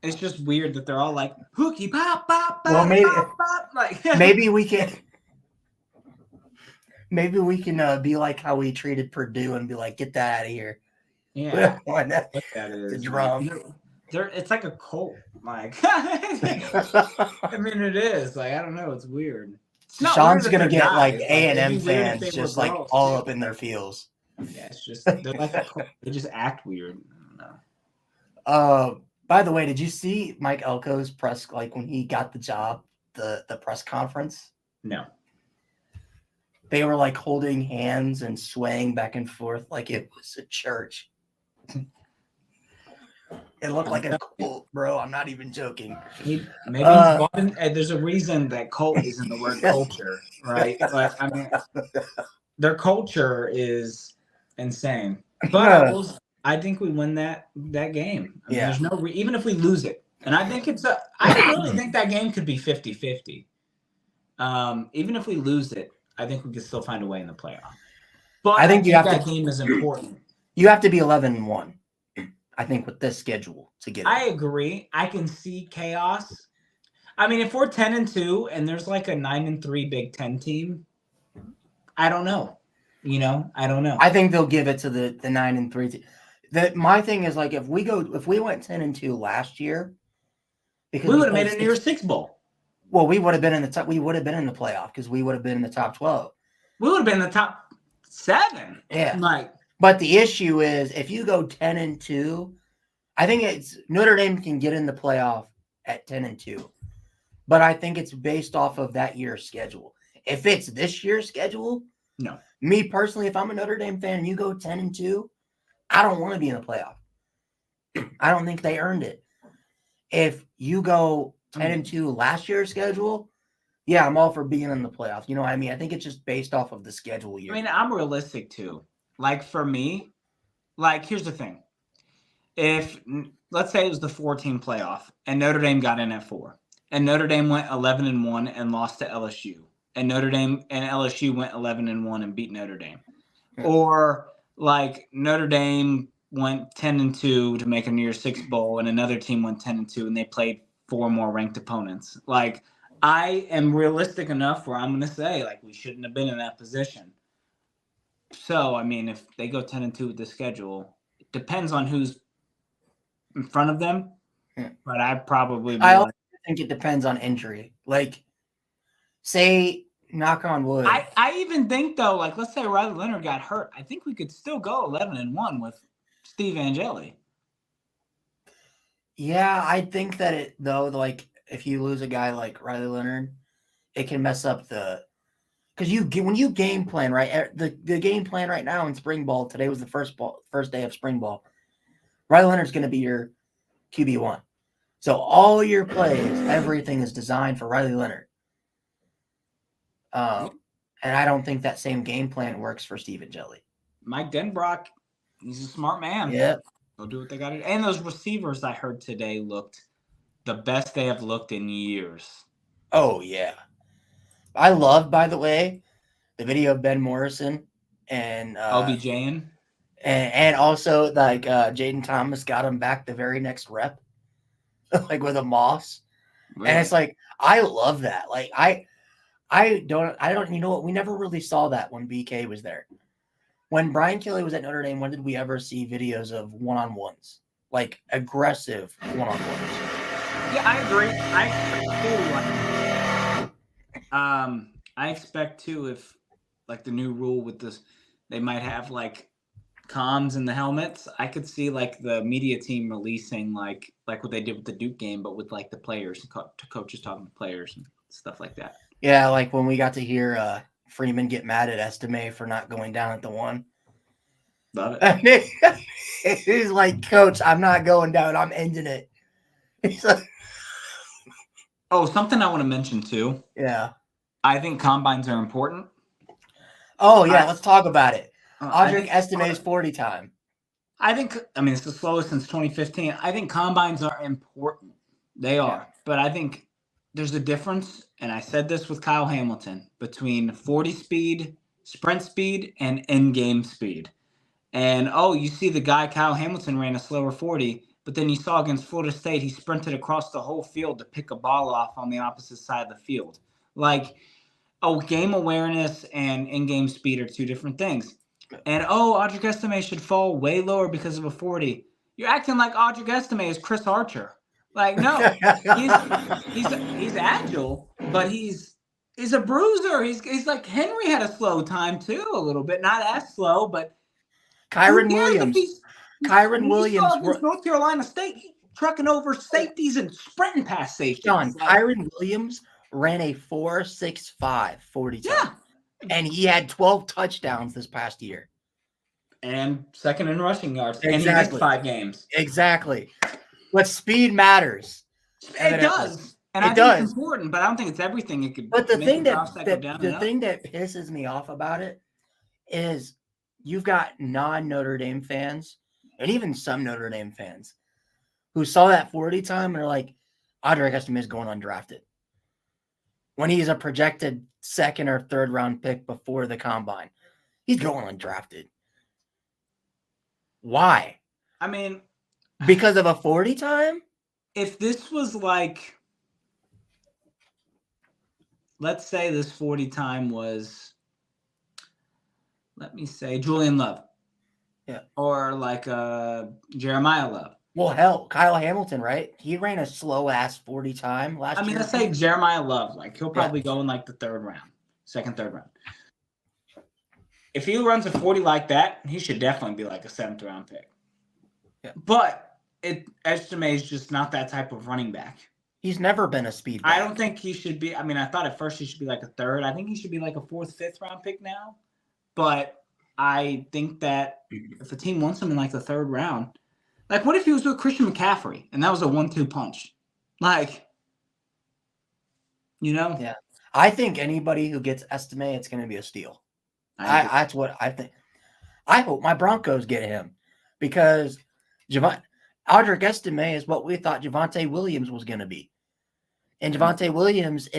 it's just weird that they're all like hooky pop pop pop. Well, maybe pop, pop. Like maybe we can. Maybe we can be like how we treated Purdue and be like, get that out of here. Yeah, what that is. The drum. It's like a cult. Like, I mean, it is. Like, I don't know. It's weird. Sean's gonna get like A&M fans just like all up in their feels. Yeah, it's just they're like they just act weird. I don't know. By the way, did you see Mike Elko's press when he got the job, the press conference? No. They were like holding hands and swaying back and forth like it was a church. It looked like a cult, bro. I'm not even joking. Maybe there's a reason that cult is in the word culture, right? Like, I mean, their culture is insane. But I think we win that game. I mean, there's no even if we lose it, and I think I really think that game could be 50-50. Even if we lose it, I think we could still find a way in the playoff. But I think that game is important. You have to be 11-1. I think with this schedule to get it. I agree. I can see chaos. I mean, if we're 10-2 and there's like a 9-3 Big Ten team, I don't know. I don't know. I think they'll give it to the 9-3 team. My thing is like if we went 10-2 last year, because we would have made a New Year's Six bowl. Well, we would have been in the top. We would have been in the playoff because we would have been in the top 12. We would have been in the top 7. Yeah. But the issue is if you go 10-2, I think it's Notre Dame can get in the playoff at 10-2. But I think it's based off of that year's schedule. If it's this year's schedule, no. Me personally, if I'm a Notre Dame fan and you go 10-2, I don't want to be in the playoff. I don't think they earned it. If you go 10-2 last year's schedule, yeah, I'm all for being in the playoff. You know what I mean? I think it's just based off of the schedule year. I mean, I'm realistic too. Like for me, like here's the thing. If let's say it was the 4-team playoff and Notre Dame got in at 4 and Notre Dame went 11-1 and lost to LSU and Notre Dame and LSU went 11-1 and beat Notre Dame. Yeah. Or like Notre Dame went 10-2 to make a New Year's Six bowl and another team went 10-2 and they played 4 more ranked opponents. Like I am realistic enough where I'm going to say like we shouldn't have been in that position. So, I mean, if they go 10-2 with the schedule, it depends on who's in front of them. Yeah. But I also think it depends on injury. Like, say, knock on wood. I even think, though, like, let's say Riley Leonard got hurt. I think we could still go 11-1 with Steve Angeli. Yeah, I think that like, if you lose a guy like Riley Leonard, it can mess up because when you game plan, right, the game plan right now in spring ball, today was the first day of spring ball. Riley Leonard's going to be your QB1. So all your plays, everything is designed for Riley Leonard. And I don't think that same game plan works for Steve Angeli. Mike Denbrock, he's a smart man. Yeah. They'll do what they got to do. And those receivers I heard today looked the best they have looked in years. Oh, yeah. I love, by the way, the video of Ben Morrison and OBJ and also like Jaden Thomas got him back the very next rep, like with a Moss, really? And it's like I love that. Like I don't you know what, we never really saw that when BK was there. When Brian Kelly was at Notre Dame, when did we ever see videos of one-on-ones like aggressive one-on-ones. Yeah, I agree. I expect too if like the new rule with this, they might have like comms in the helmets. I could see like the media team releasing like what they did with the Duke game, but with like the players, coaches talking to players and stuff like that. Yeah, like when we got to hear Freeman get mad at Estime for not going down at the one. Love it. He's like, Coach, I'm not going down. I'm ending it. He's like, oh, something I want to mention too. Yeah. I think combines are important. Oh, yeah. Let's talk about it. Audric Estime's 40 time. I mean, it's the slowest since 2015. I think combines are important. They are. Yeah. But I think there's a difference, and I said this with Kyle Hamilton, between 40 speed, sprint speed, and in-game speed. And, you see the guy, Kyle Hamilton, ran a slower 40, but then you saw against Florida State, he sprinted across the whole field to pick a ball off on the opposite side of the field. Like, game awareness and in-game speed are two different things. And, Audric Estime should fall way lower because of a 40. You're acting like Audric Estime is Chris Archer. Like, no, he's agile, but he's a bruiser. He's like Henry had a slow time too, a little bit, not as slow, but Kyron Williams. Kyron Williams against North Carolina State, trucking over safeties and sprinting past safeties. John, Kyron Williams ran a 4.65 40 time. Yeah. And he had 12 touchdowns this past year. And second in rushing yards. Exactly. And he missed 5 games. Exactly. But speed matters. It does. And I think it's important, but I don't think it's everything. It could. But the thing that pisses me off about it is you've got non-Notre Dame fans and even some Notre Dame fans who saw that 40 time and are like, Audric Estime is going undrafted. When he's a projected second or third round pick before the combine, he's going undrafted. Why? I mean, because of a 40 time? If this was like, let's say this 40 time was, let me say, Julian Love. Yeah. Or like Jeremiah Love. Well, hell, Kyle Hamilton, right? He ran a slow-ass 40 time last year. I mean, let's say Jeremiah Love. Like, he'll probably go in like the third round. If he runs a 40 like that, he should definitely be like a 7th round pick. Yeah. But Estime is just not that type of running back. He's never been a speed back. I don't think he should be. I mean, I thought at first he should be like a 3rd. I think he should be like a 4th, 5th round pick now. But I think that if a team wants him in like the 3rd round, like what if he was with Christian McCaffrey and that was a 1-2 punch? Like, Yeah. I think anybody who gets Estime, it's going to be a steal. That's what I think. I hope my Broncos get him because Audric Estime is what we thought Javonte Williams was going to be. And Javonte Williams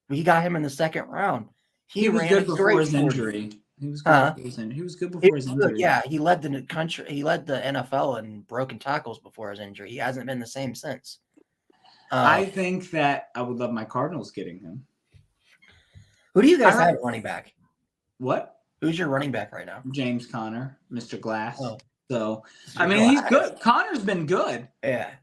we got him in the 2nd round. He was good before his injury. He was good before his injury. Yeah, he led the country. He led the NFL in broken tackles before his injury. He hasn't been the same since. I think that I would love my Cardinals getting him. Who do you guys have at running back? What? Who's your running back right now? James Conner, Mr. Glass. Oh. So, I mean, he's good. Connor's been good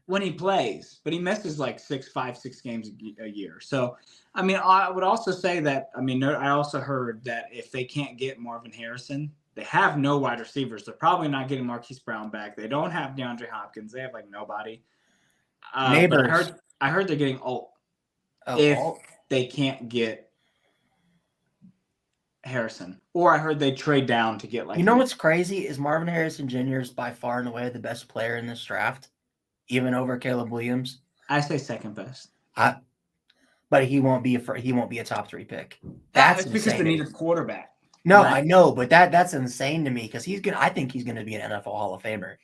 when he plays, but he misses like 5, 6 games a year. So, I mean, I would also say that, I also heard that if they can't get Marvin Harrison, they have no wide receivers. They're probably not getting Marquise Brown back. They don't have DeAndre Hopkins. They have like nobody. Neighbors. I heard they're getting Alt. They can't get Harrison. Or I heard they trade down to get like. You know what's crazy is Marvin Harrison Jr. is by far and away the best player in this draft, even over Caleb Williams. I say 2nd best. But he won't be a top 3 pick. That's because they need a quarterback. No, right? I know, but that's insane to me because I think he's gonna be an NFL Hall of Famer.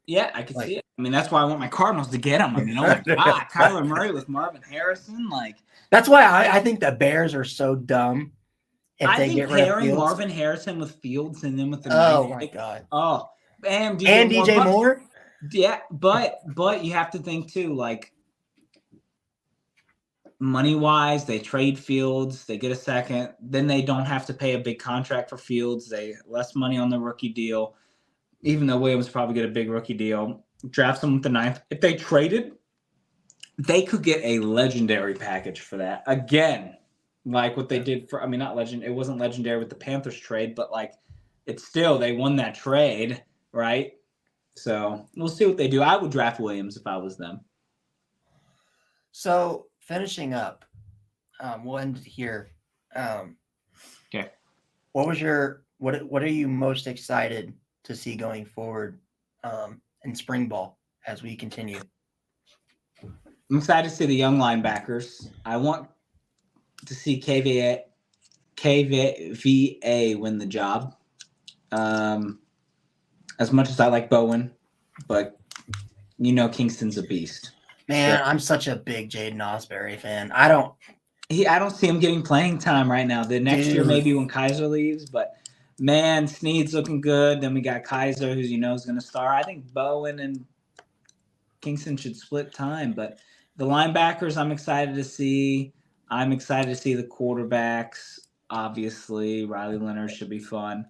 Yeah, I can see it. I mean, that's why I want my Cardinals to get him. I mean, oh my God, Kyler Murray with Marvin Harrison, like. That's why I think the Bears are so dumb. I think pairing Marvin Harrison with Fields and then with the my God. Oh, and DJ Moore. Yeah, but you have to think too, like money-wise, they trade Fields, they get a 2nd, then they don't have to pay a big contract for Fields. They less money on the rookie deal, even though Williams probably get a big rookie deal. draft someone with the 9th. If they traded, they could get a legendary package for that. Again, like what they did for, I mean, not legend. It wasn't legendary with the Panthers trade, but like it's still, they won that trade, right? So we'll see what they do. I would draft Williams if I was them. So finishing up, we'll end here. Okay. What are you most excited to see going forward in spring ball as we continue? I'm excited to see the young linebackers. I want to see KVA win the job. As much as I like Bowen, but Kingston's a beast. Man, I'm such a big Jaden Osbury fan. I don't see him getting playing time right now. The next year, maybe when Kaiser leaves, but man, Snead's looking good. Then we got Kaiser, who is going to start. I think Bowen and Kingston should split time, but the linebackers I'm excited to see. I'm excited to see the quarterbacks. Obviously, Riley Leonard should be fun.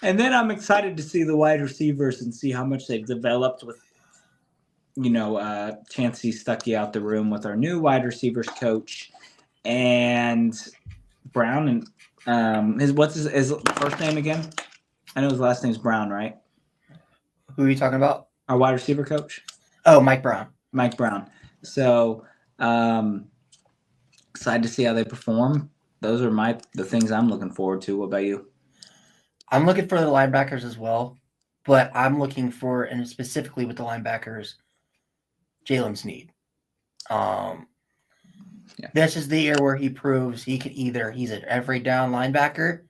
And then I'm excited to see the wide receivers and see how much they've developed with, Chancey Stuckey out the room with our new wide receivers coach and Brown and what's his first name again? I know his last name's Brown, right? Who are you talking about? Our wide receiver coach. Oh, Mike Brown. Mike Brown. So excited to see how they perform. Those are the things I'm looking forward to. What about you? I'm looking for the linebackers as well, but I'm looking for, and specifically with the linebackers, Jalen Snead. This is the year where he proves he's an every down linebacker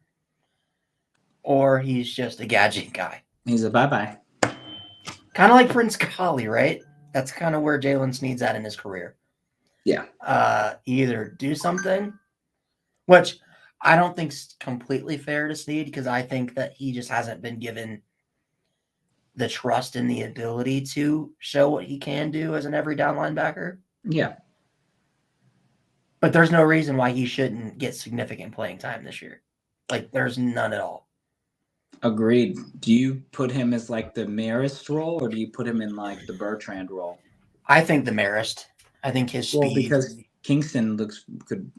or he's just a gadget guy. He's a bye-bye. Kind of like Prince Collie, right? That's kind of where Jalen Snead's at in his career. Yeah. Either do something, which I don't think's completely fair to Snead because I think that he just hasn't been given the trust and the ability to show what he can do as an every down linebacker. Yeah. But there's no reason why he shouldn't get significant playing time this year. Like, there's none at all. Agreed. Do you put him as like the Marist role or do you put him in like the Bertrand role? I think the Marist. I think his speed. Well, because Kingston could.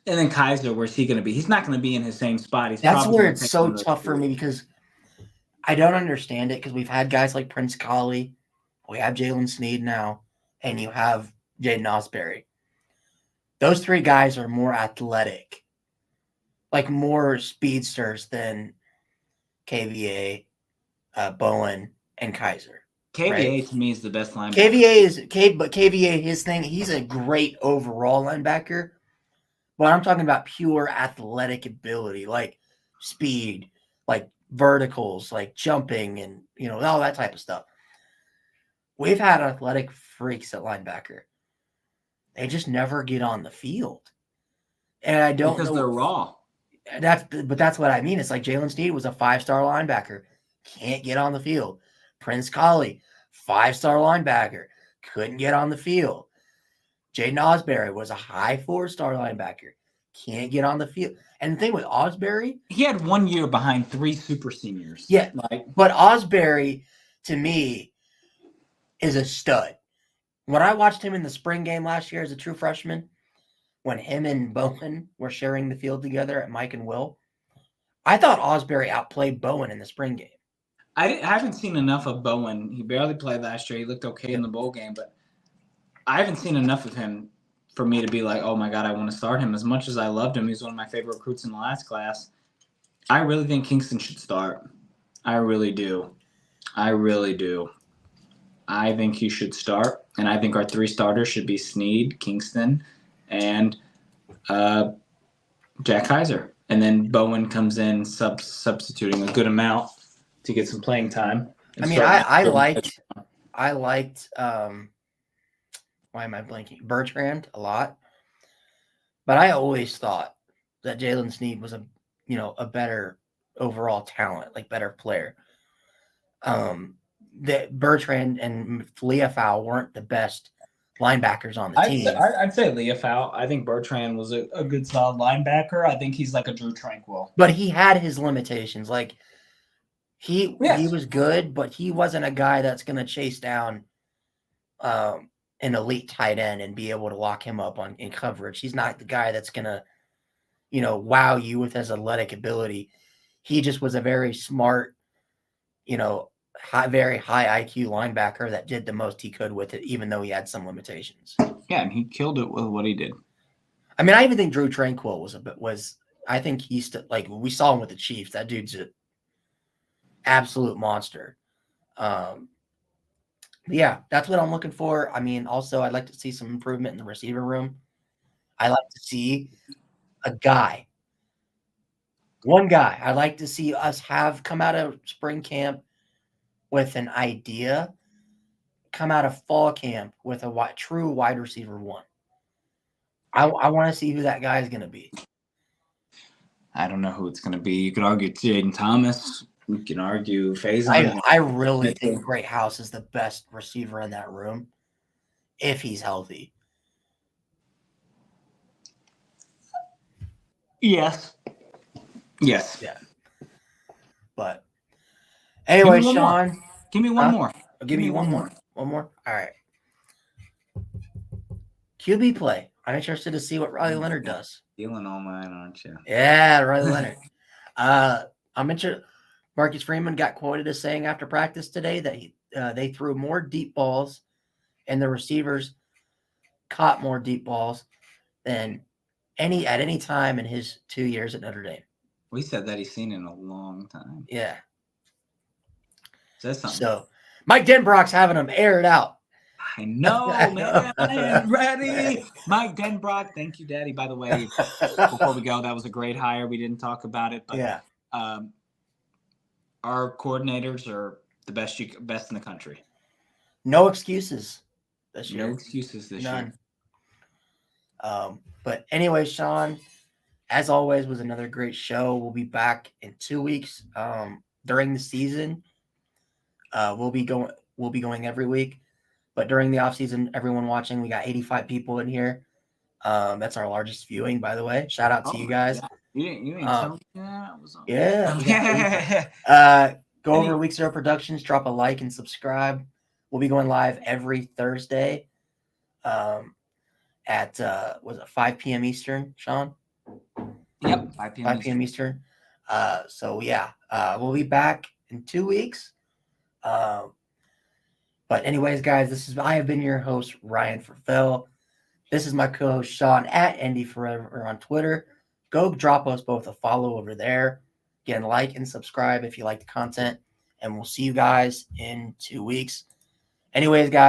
And then Kaiser, where's he going to be? He's not going to be in his same spot. That's where it's so tough for me because I don't understand it because we've had guys like Prince Collie. We have Jalen Snead now. And you have Jaden Osbury. Those three guys are more athletic, like more speedsters than KVA, Bowen, and Kaiser. KVA right? To me is the best linebacker. KVA, his thing, he's a great overall linebacker. But I'm talking about pure athletic ability, like speed, like verticals, like jumping, and all that type of stuff. We've had athletic freaks at linebacker. They just never get on the field. And I don't because know. They're raw. That's what I mean. It's like Jalen Snead was a 5-star linebacker. Can't get on the field. Prince Collie, 5-star linebacker. Couldn't get on the field. Jaden Osbury was a high 4-star linebacker. Can't get on the field. And the thing with Osbury, he had 1 year behind 3 super seniors. Yeah. But Osbury, to me, is a stud. When I watched him in the spring game last year as a true freshman, when him and Bowen were sharing the field together at Mike and Will, I thought Osbury outplayed Bowen in the spring game. I haven't seen enough of Bowen. He barely played last year. He looked okay in the bowl game, but I haven't seen enough of him for me to be like, oh my God, I want to start him. As much as I loved him, he's one of my favorite recruits in the last class. I really think Kingston should start. I really do. I think he should start, and I think our 3 starters should be Snead, Kingston, and Jack Kaiser. And then Bowen comes in substituting a good amount to get some playing time. I mean, I liked why am I blanking? Bertrand a lot. But I always thought that Jalen Snead was a better overall talent, like better player. That Bertrand and Leafau weren't the best linebackers on the team. I'd say Leafau. I think Bertrand was a good solid linebacker. I think he's like a Drew Tranquil. But he had his limitations. Like He was good, but he wasn't a guy that's going to chase down an elite tight end and be able to lock him up in coverage. He's not the guy that's going to, wow you with his athletic ability. He just was a very smart, very high IQ linebacker that did the most he could with it, even though he had some limitations. Yeah, and he killed it with what he did. I mean, I even think Drew Tranquill was. I think he's like we saw him with the Chiefs. That dude's an absolute monster. Yeah, that's what I'm looking for. I mean, also I'd like to see some improvement in the receiver room. I like to see one guy. I'd like to see us have come out of spring camp with an idea, come out of fall camp with a true wide receiver one. I want to see who that guy is going to be. I don't know who it's going to be. You could argue Jaden Thomas. We can argue Faison. I really think Great House is the best receiver in that room if he's healthy. Yes. Yeah. But anyway, Sean. Give me one more. I'll give you one more. One more? All right. QB play. I'm interested to see what Riley Leonard does. Stealing all mine, aren't you? Yeah, Riley Leonard. I'm interested. Marcus Freeman got quoted as saying after practice today that they threw more deep balls and the receivers caught more deep balls than at any time in his 2 years at Notre Dame. We said that he's seen in a long time. Yeah. Says something. So Mike Denbrock's having him air it out. I know, man. I am ready. Mike Denbrock. Thank you, Daddy. By the way, before we go, that was a great hire. We didn't talk about it, but yeah. Our coordinators are the best in the country. No excuses this year. No excuses this year. But anyway, Sean, as always, was another great show. We'll be back in 2 weeks. During the season, we'll be going every week. But during the off season, everyone watching, we got 85 people in here. That's our largest viewing, by the way. Shout out to you guys. Yeah. You didn't tell me that. Yeah. Go over Week Zero Productions, drop a like and subscribe. We'll be going live every Thursday at 5 p.m. Eastern, Sean? Yep, 5 p.m. Eastern. So yeah, we'll be back in 2 weeks. But anyways, guys, I have been your host, Ryan Ferfell. This is my co-host, Sean, at Andy Forever on Twitter. Go drop us both a follow over there. Again, like and subscribe if you like the content. And we'll see you guys in 2 weeks. Anyways, guys.